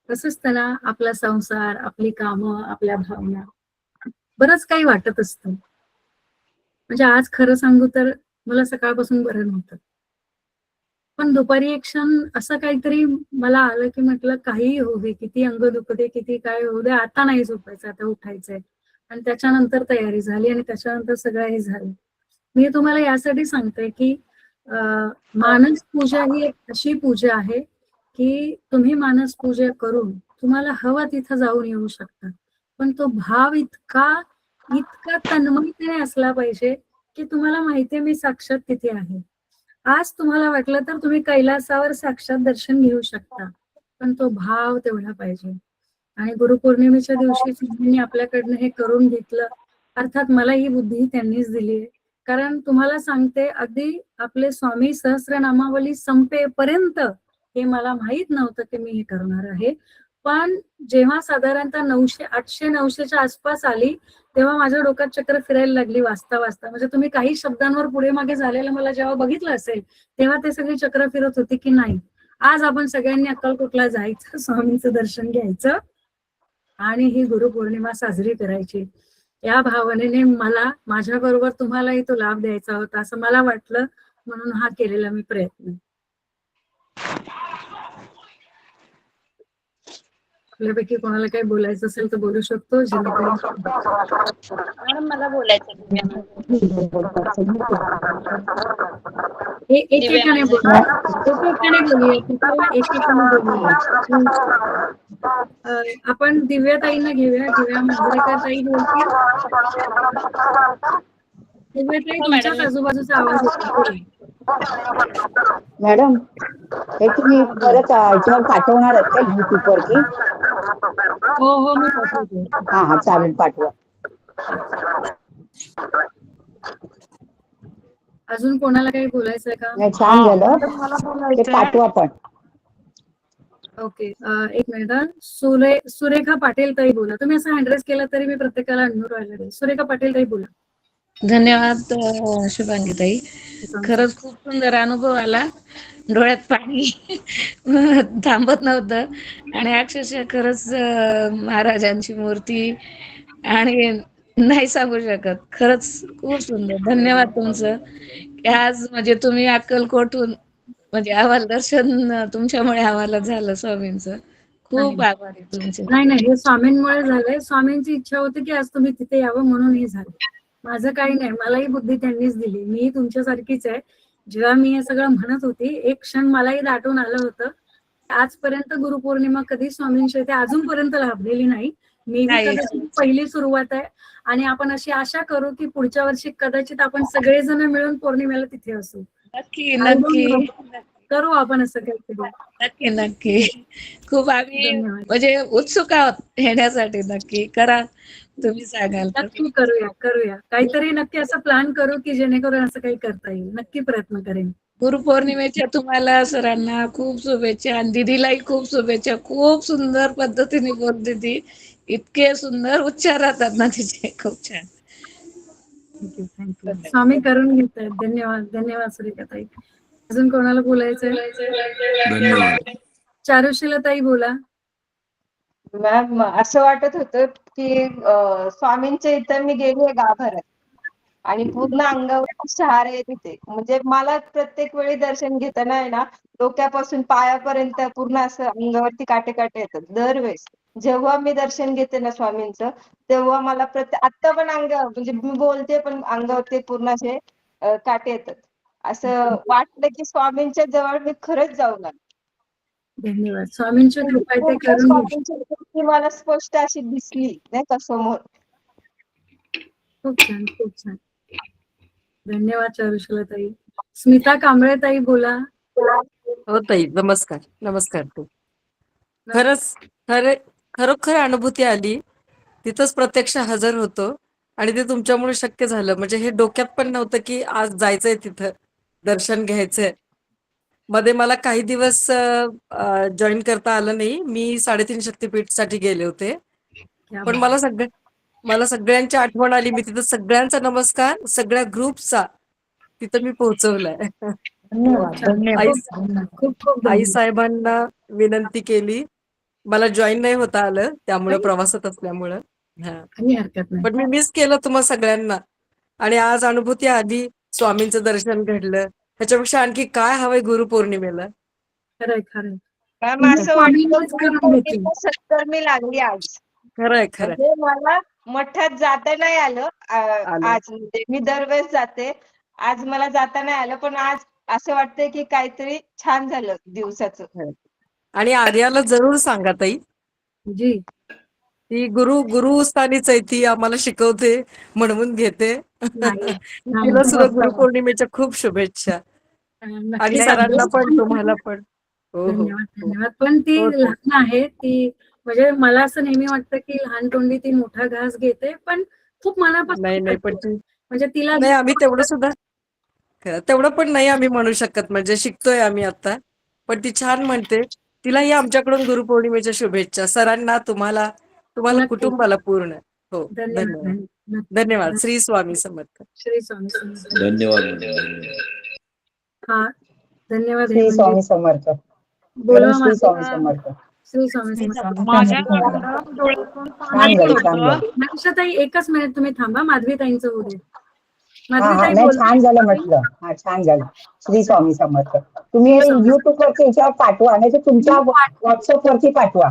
कसं असतं ना, आपला संसार, आपली कामं, आपल्या भावना बरंच काही वाटत असतं. म्हणजे आज खरं सांगू तर मला सकाळपासून बरं नव्हतं. पण दुपारी एक क्षण असं काहीतरी मला आलं की म्हटलं काहीही होऊ दे, किती अंग दुखते, किती काय होऊ दे, आता नाही झोपायचं, आता उठायचंय. आणि त्याच्यानंतर तयारी झाली आणि त्याच्यानंतर सगळं हे झालं. मी तुम्हाला यासाठी सांगते की मानस पूजा ही एक अशी पूजा आहे की तुम्ही मानस पूजा करून तुम्हाला हवं तिथं जाऊन येऊ शकता. पण तो भाव इतका इतका तन्मयतेने असला पाहिजे की तुम्हाला माहितीये मी साक्षात तिथे आहे. आज तुम्हाला वाटलं तर तुम्ही कैलासावर साक्षात दर्शन घेऊ शकता, पण तो भाव तेवढा पाहिजे. आणि गुरुपौर्णिमेच्या दिवशी स्वामींनी आपल्याकडनं हे करून घेतलं. अर्थात मला ही बुद्धी त्यांनीच दिली आहे. कारण तुम्हाला सांगते, अगदी आपले स्वामी सहस्रनामावली संपेपर्यंत हे मला माहित नव्हतं की मी हे करणार आहे. पण जेव्हा साधारणतः 900, 800, 900च्या आसपास आली, तेव्हा माझ्या डोक्यात चक्र फिरायला लागली वाचता वाचता. म्हणजे तुम्ही काही शब्दांवर पुढे मागे झालेलं मला जेव्हा बघितलं असेल, तेव्हा ते सगळी चक्र फिरत होती की नाही, आज आपण सगळ्यांनी अक्कलकोटला जायचं, स्वामींचं दर्शन घ्यायचं आणि ही गुरुपौर्णिमा साजरी करायची. या भावनेने मला माझ्याबरोबर तुम्हालाही तो लाभ द्यायचा होता असं मला वाटलं, म्हणून हा केलेला मी प्रयत्न. आपल्यापैकी कोणाला काही बोलायचं असेल तर बोलू शकतो. मॅडम मला बोलायचं एकेकाने बोला, एकेकाने बोलूया, एकेकाने बोलूया. आपण दिव्याताईंना घेऊया. दिव्या मांजरेकर ताई बोलतील. दिव्याताई तुमच्याच आजूबाजूचा आवाज येतो. मॅडम हे तुम्ही परत याच्यावर पाठवणार आहेत का युट्यूब वरती? हो हो मी पाठवते. हा हा चालेल, पाठवा. अजून कोणाला काही बोलायचंय का? नाही, छान झालं, ते पाठवा पण. ओके, एक मिनिट. सुरेखा पाटील ताई बोला. तुम्ही असं हँडरेस केलं तरी मी प्रत्येकाला अनम्यूट व्हायला लागेल. सुरेखा पाटील ताई बोला. धन्यवाद शुभांगी ताई. खरंच खूप सुंदर अनुभव आला. डोळ्यात पाणी थांबत नव्हतं आणि अक्षरशः खरंच महाराजांची मूर्ती आणि नाही सांगू शकत. खरंच खूप सुंदर. धन्यवाद तुमचं. आज म्हणजे तुम्ही अक्कलकोटहून म्हणजे आम्हाला दर्शन तुमच्यामुळे आम्हाला झालं स्वामींचं. खूप आभार आहे तुमचे. नाही हे स्वामींमुळे झालंय. स्वामींची इच्छा होती की आज तुम्ही तिथे यावं म्हणून हे झालं. माझं काही नाही, मलाही बुद्धी त्यांनीच दिली. मी तुमच्यासारखीच आहे. जेव्हा मी हे सगळं म्हणत होती, एक क्षण मलाही दाटून आलं होतं. आजपर्यंत गुरुपौर्णिमा कधी स्वामींची ते अजूनपर्यंत लाभलेली नाही. मी कदाचित पहिली सुरुवात आहे आणि आपण अशी आशा करू की पुढच्या वर्षी कदाचित आपण सगळेजण मिळून पौर्णिमेला तिथे असू. नक्की नक्की करू आपण असं काहीतरी. नक्की नक्की. खूप आम्ही म्हणजे उत्सुक आहोत येण्यासाठी. नक्की करा, तुम्ही सांगाल तर. नक्की करूया काहीतरी. नक्की असं प्लॅन करू की जेणेकरून असं काही करता येईल. नक्की प्रयत्न करेन. गुरुपौर्णिमेच्या तुम्हाला सरांना खूप शुभेच्छा आणि दीदीलाही खूप शुभेच्छा. खूप सुंदर पद्धतीने बोलते ती. इतके सुंदर उच्चार राहतात ना तिचे. खूप छान. थँक्यू. स्वामी करून घेत आहेत. धन्यवाद सुरेखाताई. अजून कोणाला बोलायचंय? धन्यवाद. चारुशीला ताई बोला. मॅम असं वाटत होतं की स्वामींच्या इथं मी गेले गाभाऱ्यात आणि पूर्ण अंगावर शहार येत होते. म्हणजे मला प्रत्येक वेळी दर्शन घेताना आहे ना, डोक्यापासून पायापर्यंत पूर्ण असं अंगावरती काटे काटे येतात. दरवेळेस जेव्हा मी दर्शन घेते ना स्वामींचं, तेव्हा मला आता पण म्हणजे मी बोलते पण अंगावरती पूर्ण असे काटे येतात. असं वाटलं की स्वामींच्या जवळ मी खरंच जाऊ लागले. धन्यवाद. स्वामींची कृपा आहे ते तुमच्या करून घेऊ. स्वामींची कृती मला स्पष्ट अशी दिसली नाही का समोर. खूप छान, खूप छान. धन्यवाद चारुशीला ताई. स्मिता कांबळे ताई बोला. हो ताई, नमस्कार. नमस्कार ताई. खरोखर अनुभूती आली. तिथंच प्रत्यक्ष हजर होतो आणि ते तुमच्यामुळे शक्य झालं. म्हणजे हे डोक्यात पण नव्हतं की आज जायचंय तिथं, दर्शन घ्यायचंय. मध्ये मला काही दिवस जॉईन करता आलं नाही. मी 3.5 शक्तीपीठसाठी गेले होते. क्या पण बात. मला सगळ्यांची आठवण आली. मी तिथं सगळ्यांचा नमस्कार, सगळ्या ग्रुपचा तिथं मी पोहोचवलाय. खूप छान. आई खूप धन्यवाद. खूप खूप आई धन्यवाद. साहेबांना विनंती केली. मला जॉईन नाही होता आलं त्यामुळे, काही प्रवासात असल्यामुळं. हा, काही हरकत नाही. पण मी मिस केलं तुम्हा सगळ्यांना. आणि आज अनुभूती आली, स्वामींचं दर्शन घडलं. ह्याच्यापेक्षा आणखी काय हवंय गुरुपौर्णिमेला. खरंय, खरंय. मॅम तुम्ही असं वाटतं स्वामींनीच करून घेतली. गुरुपौर्णिमा सत्कर्मी लागली आज. खरंय. म्हणजे मला मठात जाता नाही आलं आलं. आज. म्हणजे मी दरवेळेस जाते, आज मला जाता नाही आलं, पण आज असं वाटतंय की काहीतरी छान झालं दिवसाचं. आणि आर्याला जरूर सांगा ताई, जी. ती गुरुस्थानीच आहे. ती आम्हाला शिकवते, म्हणून घेते. नाही. तिला सुद्धा गुरुपौर्णिमेच्या खूप शुभेच्छा. आणि नक्की सरांना पण, सांगेन. तुम्हाला पण. हो हो धन्यवाद, हो धन्यवाद. पण ती हो ताई. लहान आहे. ती म्हणजे मला असं नेहमी वाटतं की लहान तोंडी ती मोठा घास घेते, पण खूप मनापासून नाही पण करते. म्हणजे तिला नाही, आम्ही तेवढं पण नाही आम्ही म्हणू शकत. म्हणजे शिकतोय आम्ही आता. पण ती छान म्हणते. तिलाही आमच्याकडून गुरुपौर्णिमेच्या शुभेच्छा. सरांना, तुम्हाला नक्की. कुटुंबाला पूर्ण. हो, धन्यवाद, धन्यवाद. धन्यवाद. नक्की. धन्यवाद. श्री स्वामी समर्थ. श्री स्वामी समर्थ. धन्यवाद धन्यवाद. हा, धन्यवाद. हे श्री म्हणजे स्वामी समर्थ. बोलवा मॅडम, श्री स्वामी माझं. समर्थ. श्री स्वामी समर्थ. माझ्या डोळ्यातून पाणी छान झालं, येत छान होतं. झालं. मनीषाताई एकच मिनिट तुम्ही थांबा. माधवीताईंचं होऊ दे. हा माधवीताई नाही, बोला. छान झालं म्हटलं. हा, छान झालं. श्री स्वामी समर्थ. तुम्ही श्री स्वामी. युट्यूब वरती याच्यावर पाठवा, नाही तर तुमच्या व्हॉट्सअप वरती पाठवा.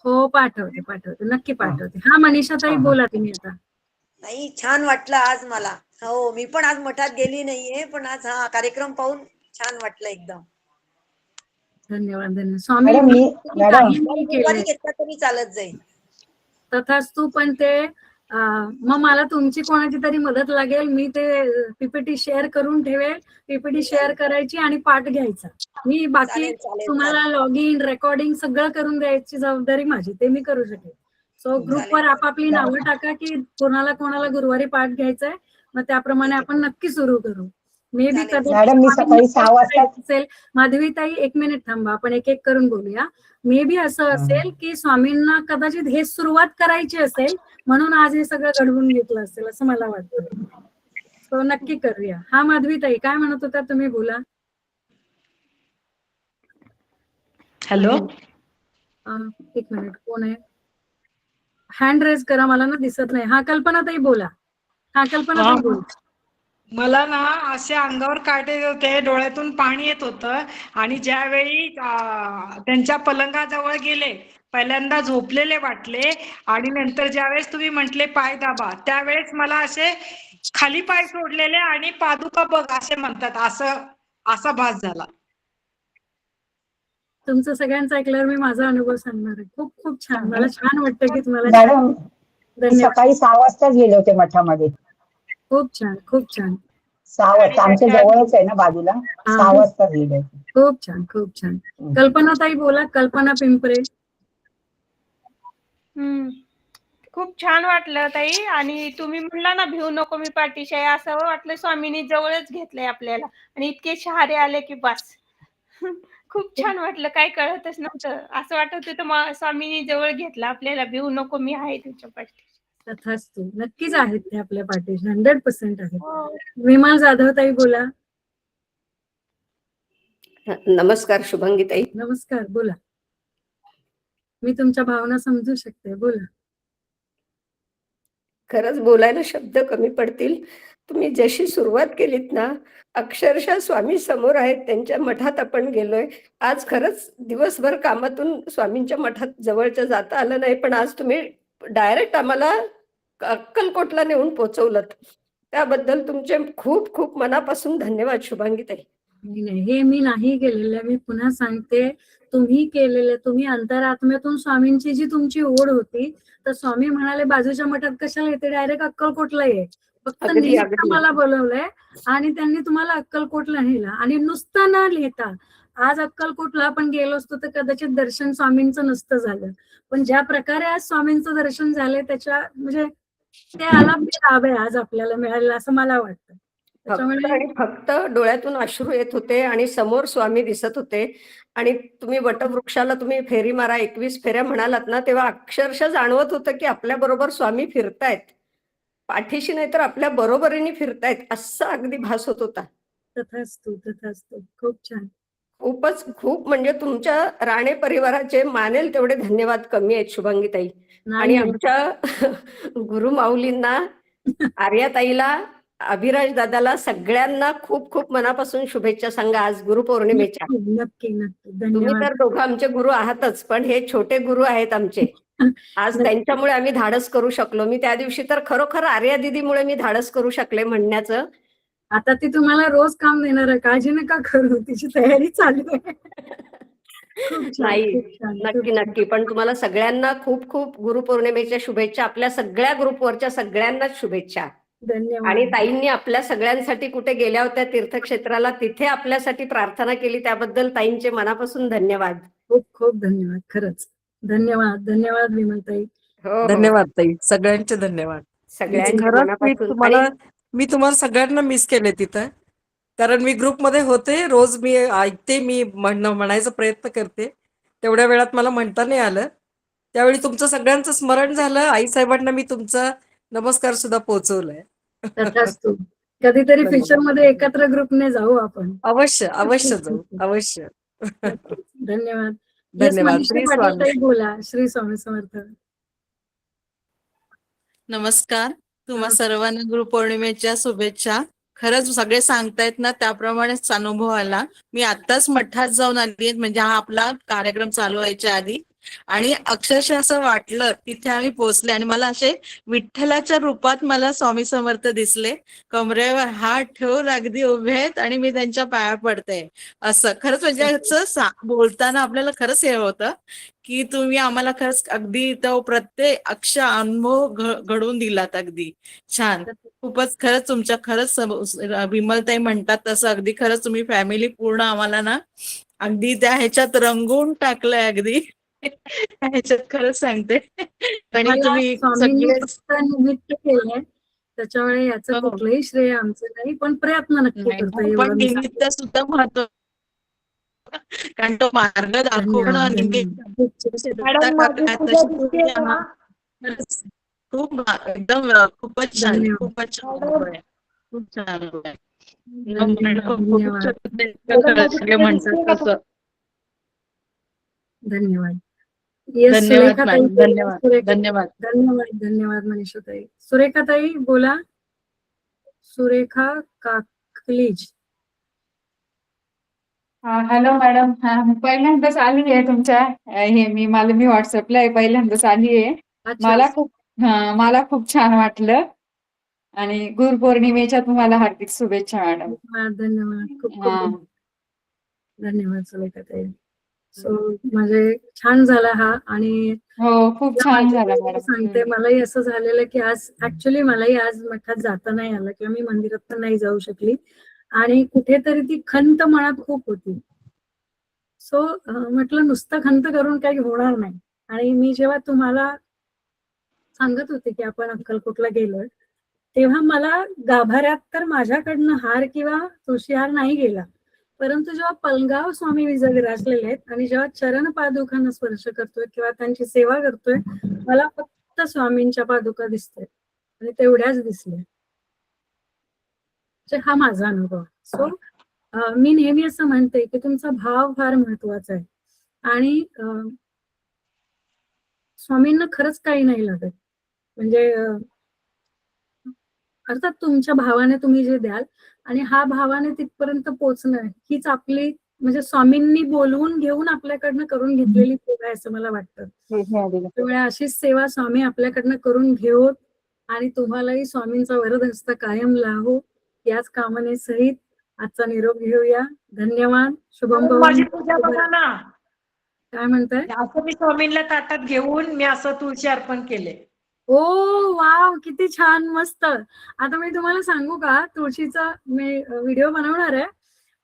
हो, पाठवते. नक्की पाठवते. हा, मनीषाताई हा. बोला तुम्ही आता. नाही, छान वाटलं आज मला. हो, मी पण आज मठात गेली नाहीये, पण आज हा कार्यक्रम पाहून छान वाटलं एकदम. धन्यवाद, धन्यवाद. स्वामी मॅडम, मॅडम काही नाही गुरुवारी केलंय. घेतला तरी चालत जाईल. तथास्तु. पण ते मग मला तुमची कोणाची तरी मदत लागेल. मी ते पीपीटी शेअर करून ठेवेल. पीपीटी शेअर करायची आणि पाठ घ्यायचा. मी बाकी चालेल. तुम्हाला लॉग इन, रेकॉर्डिंग सगळं करून द्यायची जबाबदारी माझी. ते मी करू शकेल. सो ग्रुपवर आपापली नावं टाका की कोणाला गुरुवारी पाठ घ्यायचाय. मग त्याप्रमाणे आपण नक्की सुरू करू. मे बी मॅडम, मी सकाळी 6 वाजता. असेल. माधवीताई एक मिनिट थांबा. आपण एक एक करून बोलूया. मे बी असं असेल की स्वामींना कदाचित हे सुरुवात करायची असेल, म्हणून आज हे सगळं घडवून घेतलं असेल असं मला वाटतं. सो नक्की करूया. हा, माधवीताई काय म्हणत होता तुम्ही, बोला. हॅलो. एक मिनिट, कोण आहे? हँड रेज करा, मला ना दिसत नाही. हा, कल्पनाताई बोला. हा, कल्पनाताई बोला. मला ना असे अंगावर काटे येत होते, डोळ्यातून पाणी येत होतं. आणि ज्यावेळी त्यांच्या पलंगाजवळ गेले, पहिल्यांदा झोपलेले वाटले, आणि नंतर ज्यावेळेस तुम्ही म्हटले पाय दाबा, त्यावेळेस मला असे खाली पाय सोडलेले आणि पादुका बघ असे म्हणतात, असा भास झाला. तुमचं सगळ्यांचं ऐकल्यावर मी माझा अनुभव सांगणार आहे. खूप खूप छान. मला छान वाटतं की तुम्हाला. मॅडम, सकाळी 6 वाजताच गेले होते मठामध्ये. खूप छान, खूप छान. 6 वाजता. आमच्या जवळच आहे ना बाजूला. 6 वाजता गेले. खूप छान, खूप छान. कल्पनाताई बोला. कल्पना पिंपरे. खूप छान वाटलं ताई. आणि तुम्ही म्हणला ना भिवू नको, मी पाठीशी आहे, असं वाटलं स्वामींनी जवळच घेतलंय आपल्याला. आणि इतके शहारे आले की बस. खूप छान वाटलं. काय कळतच नव्हतं. असं वाटत होतं स्वामींनी जवळ घेतलं आपल्याला. भिवू नको, मी आहे तुझ्या पाठीशी. तथास्तु. नक्कीच आहेत ते आपल्या पाठीशी. 100% आहेत. विमल जाधवताई बोला. नमस्कार शुभांगीताई. नमस्कार, बोला. मी तुमच्या भावना समजू शकते, बोला. खरंच बोलायला शब्द कमी पडतील. तुम्ही जशी सुरुवात केलीत ना, अक्षरशः स्वामी समोर आहेत, त्यांच्या मठात आपण गेलोय. आज खरंच दिवसभर कामातून स्वामींच्या मठात जवळच्या जाता आलं नाही, पण आज तुम्ही डायरेक्ट आम्हाला अक्कलकोटला नेऊन पोहोचवलं. त्याबद्दल तुमचे खूप खूप मनापासून धन्यवाद शुभांगीताई. नाही, हे मी नाही केलेलं. मी पुन्हा सांगते, तुम्ही केलेले, तुम्ही अंतरात्म्यातून स्वामींची जी तुमची ओढ होती, तर स्वामी म्हणाले बाजूच्या मठात कशाला येते, डायरेक्ट अक्कलकोटला ये. फक्त अगदी निमित्त अगदी मला बोलवलंय आणि त्यांनी तुम्हाला अक्कलकोटला नेलं. आणि नुसतं न लिहिता आज अक्कलकोटला आपण गेलो असतो तर कदाचित दर्शन स्वामींचं नसतं झालं. पण ज्या प्रकारे आज स्वामींचं दर्शन झालंय त्याच्या म्हणजे ते अलाभ्य लाभ आहे आज आपल्याला मिळालेला असं मला वाटतं. फक्त त्याच्यामुळे आणि फक्त डोळ्यातून अश्रू येत होते आणि समोर स्वामी दिसत होते. आणि तुम्ही वटवृक्षाला तुम्ही फेरी मारा 21 फेऱ्या म्हणालात ना, तेव्हा अक्षरशः जाणवत होतं की आपल्या बरोबर स्वामी फिरतायत, पाठीशी नाही तर आपल्या बरोबरीने फिरतायत, असं अगदी भास होत होता. तथास्तु तथास्तु. खूप छान. खूपच खूप म्हणजे तुमच्या राणे परिवाराचे मानेल तेवढे धन्यवाद कमी आहेत शुभांगीताई. आणि नाही आमच्या गुरु माऊलींना, आर्याताईला, अभिराज दादाला सगळ्यांना खूप खूप मनापासून शुभेच्छा सांगा आज गुरुपौर्णिमेच्या. नक्की नक्की नक्की. तुम्ही धन्यवाद. तर दोघं आमचे गुरु आहातच, पण हे छोटे गुरु आहेत आमचे. आज त्यांच्यामुळे आम्ही धाडस करू शकलो. मी त्या दिवशी तर खरोखर आर्या दीदीमुळे मी धाडस करू शकले म्हणण्याचं. आता ती तुम्हाला रोज काम देणार आहे, काळजी नका करू, तिची तयारी चालू आहे. खूप छान, नाही, खूप छान, नक्की खूप नक्की. पण तुम्हाला सगळ्यांना खूप खूप गुरुपौर्णिमेच्या शुभेच्छा. आपल्या सगळ्या ग्रुपवरच्या सगळ्यांनाच शुभेच्छा. आणि धन्यवाद. ताईंनी आपल्या सगळ्यांसाठी कुठे गेल्या होत्या तीर्थक्षेत्राला, तिथे आपल्यासाठी प्रार्थना केली, त्याबद्दल ताईंचे मनापासून धन्यवाद. खूप खूप धन्यवाद. खरंच धन्यवाद. धन्यवाद विमलताई. हो हो, धन्यवाद ताई, सगळ्यांचे धन्यवाद. सगळ्यांचे खरंच मनापासून. आणि मी तुम्हाला सगळ्यांना मिस केले तिथं, कारण मी ग्रुपमध्ये होते, रोज मी ऐकते, मी म्हणायचा प्रयत्न करते, तेवढ्या वेळात मला म्हणता नाही आलं. त्यावेळी तुमचं सगळ्यांचं स्मरण झालं, आईसाहेबांना मी तुमचा नमस्कार सुद्धा पोहोचवलाय. तथास्तु. कधीतरी धन्यवाद. फ्युचर मध्ये एकत्र ग्रुपने जाऊ आपण. अवश्य अवश्य जाऊ, अवश्य. नक्कीच. धन्यवाद. येस धन्यवाद. मनीषा श्री पाटील स्वामी. ताई बोला. श्री स्वामी समर्थ. नमस्कार. तुम्हा हा. सर्वांना गुरुपौर्णिमेच्या शुभेच्छा. खरंच सगळे सांगतायत ना त्याप्रमाणेच अनुभव आला. मी आत्ताच मठात जाऊन आली म्हणजे हा आपला कार्यक्रम चालू व्हायच्या आधी, आणि अक्षरशः असं वाटलं तिथे आम्ही पोहोचले आणि मला असे विठ्ठलाच्या रूपात मला स्वामी समर्थ दिसले. कमरेवर हात ठेवून अगदी उभे आहेत आणि मी त्यांच्या पाया पडते. असं खरंच म्हणजे असं बोलताना आपल्याला खरंच हे होतं की तुम्ही आम्हाला खरंच अगदी तो प्रत्येक अक्षर अनुभव घडवून दिलात. अगदी छान. खूपच खरंच तुमच्या खरंच विमलताई म्हणतात तसं अगदी खरंच तुम्ही फॅमिली पूर्ण आम्हाला ना अगदी त्या ह्याच्यात रंगवून टाकलंय. अगदी ह्याच्यात खरंच सांगते. आणि मला तुम्ही स्वामींनी सगळे फक्त निमित्त केलंय, त्याच्यामुळे याचं हो. कुठलंही श्रेय आमचं नाही, पण प्रयत्न नक्की नाही, करतो हो, एवढं पण मी निमित्त सुद्धा महत्व, कारण तो मार्ग दाखवणं धन्यवाद. नेमके मॅडम माझी पूजा दिसतेय का? खरंच खूप एकदम खूपच छान, धन्यवाद. खूपच छान अनुभव आहे. खूप छान अनुभव आहे. धन्यवाद. सगळे म्हणतात तसं. धन्यवाद. येस धन्यवाद सुरेखा ताई मॅडम, बोला. धन्यवाद, सुरेखा धन्यवाद. धन्यवाद. धन्यवाद मनीषा ताई. सुरेखा ताई बोला. सुरेखा काकलीज. Hello madam. पहिल्यांदाच आली आहे तुमच्या मी व्हॉट्सअपला आहे, पहिल्यांदाच आली आहे. अच्छा. मला खूप छान वाटलं आणि गुरुपौर्णिमेच्या तुम्हाला हार्दिक शुभेच्छा मॅडम. धन्यवाद. खूप खूप हा. धन्यवाद सुरेखा ताई. सो म्हणजे छान झाला हा. आणि हो, खूप छान झालं मॅडम. सांगते, मलाही असं झालेलं की आज ऍक्च्युली मलाही आज मठात जाता नाही आलं किंवा मी मंदिरात पण नाही जाऊ शकली आणि कुठेतरी ती खंत मनात खूप होती. सो म्हटलं नुसतं खंत करून काही होणार नाही. आणि मी जेव्हा तुम्हाला सांगत होते की आपण अक्कलकोटला गेलोय, तेव्हा मला गाभाऱ्यात तर माझ्याकडनं हार किंवा तुळशीहार नाही गेला, परंतु जेव्हा पलगाव स्वामी विराजलेले आहेत आणि जेव्हा चरण पादुकांना स्पर्श करतोय किंवा त्यांची सेवा करतोय, मला फक्त स्वामींच्या पादुका दिसतोय आणि तेवढ्याच दिसल्या. हा माझा अनुभव. सो मी नेहमी असं म्हणते की तुमचा भाव फार महत्वाचा आहे आणि स्वामींना खरंच काही नाही लागत. म्हणजे अर्थात तुमच्या भावाने तुम्ही जे द्याल आणि हा भावाने तिथपर्यंत पोहोचणं हीच आपली म्हणजे स्वामींनी बोलवून घेऊन आपल्याकडनं करून घेतलेली सेवा आहे असं मला वाटतं. त्यामुळे अशीच सेवा स्वामी आपल्याकडनं करून घेऊत आणि तुम्हालाही स्वामींचा वरदहस्त कायम लाभो याच कामने सहित आजचा निरोप घेऊया. धन्यवाद. शुभम माझी पूजा बघा ना. काय म्हणताय? असं मी स्वामींना ताटात घेऊन मी असं तुळशी अर्पण केले. ओ वाव, किती छान, मस्त. आता मी तुम्हाला सांगू का, तुळशीचा मी व्हिडिओ बनवणार आहे,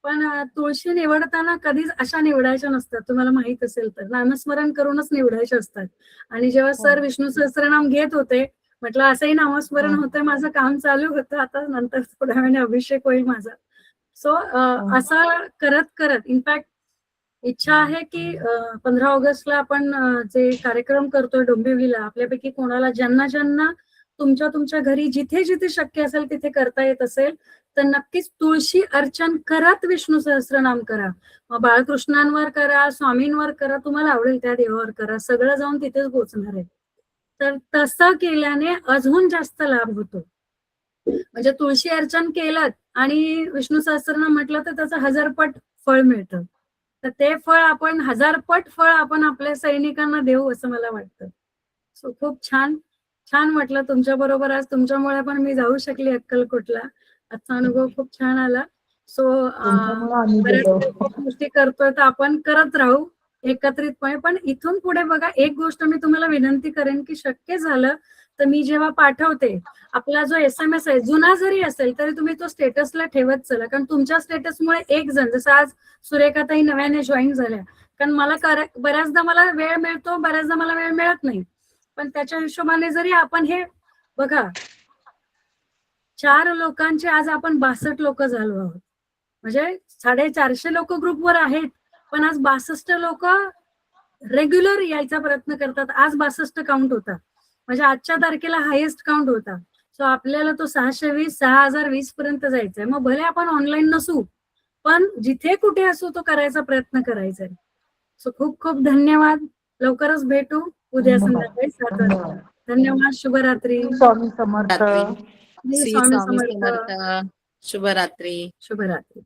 पण तुळशी निवडताना कधीच अशा निवडायच्या नसतात, तुम्हाला माहित असेल तर. नामस्मरण करूनच निवडायच्या असतात. आणि जेव्हा सर विष्णू सहस्त्रनाम घेत होते, म्हटलं असंही नामस्मरण होतंय, माझं काम चालू होतं, आता नंतर थोड्या वेळाने अभिषेक होईल माझा. सो असं करत करत, इनफॅक्ट इच्छा आहे की 15 ऑगस्टला आपण जे कार्यक्रम करतोय डोंबिवलीला, आपल्यापैकी कोणाला ज्यांना ज्यांना तुमच्या घरी जिथे जिथे शक्य असेल तिथे करता येत असेल तर नक्कीच तुळशी अर्चन करत विष्णू सहस्त्रनाम करा. मग बाळकृष्णांवर करा, स्वामींवर करा, तुम्हाला आवडेल त्या देवावर करा, सगळं जाऊन तिथेच पोहोचणार आहे. तर तसं केल्याने अजून जास्त लाभ होतो. म्हणजे तुळशी अर्चन केलं आणि विष्णू सहस्त्रनाम म्हटलं तर त्याचं 1000 पट फळ मिळतं. तर ते फळ आपण 1000 पट फळ आपण आपल्या सैनिकांना देऊ असं मला वाटतं. सो खूप छान छान वाटलं तुमच्या बरोबर आज. तुमच्यामुळे पण मी जाऊ शकली अक्कलकोटला. आजचा अनुभव खूप छान आला. सो बऱ्याच गोष्टी करतोय तर आपण करत राहू एकत्रितपणे. पण इथून पुढे बघा, एक गोष्ट मी तुम्हाला विनंती करेन की शक्य झालं तर मी जेव्हा पाठवते आपला जो SMS आहे, जुना जरी असेल तरी तुम्ही तो स्टेटसला ठेवत चला. कारण तुमच्या स्टेटसमुळे एक जण, जसं आज सुरेखाताई नव्याने जॉईन झाल्या, कारण मला बऱ्याचदा मला वेळ मिळतो, बऱ्याचदा मला वेळ मिळत नाही, पण त्याच्या हिशोबाने जरी आपण हे बघा, 4 लोकांचे आज आपण 62 लोक झालो आहोत. म्हणजे 450 लोक ग्रुपवर आहेत, पण आज 62 लोक रेग्युलर यायचा प्रयत्न करतात. आज 62 काउंट होता, म्हणजे आजच्या तारखेला हायेस्ट काउंट होता. सो आपल्याला तो 620 6020 पर्यंत जायचा आहे. मग भले आपण ऑनलाईन नसू, पण जिथे कुठे असू तो करायचा प्रयत्न करायचा आहे. सो खूप खूप धन्यवाद. लवकरच भेटू उद्या संध्याकाळी 7 वाजता. धन्यवाद. शुभरात्री. स्वामी समर्थ. श्री श्री स्वामी स्वामी समर्थ. समर्थ. शुभरात्री. शुभरात्री.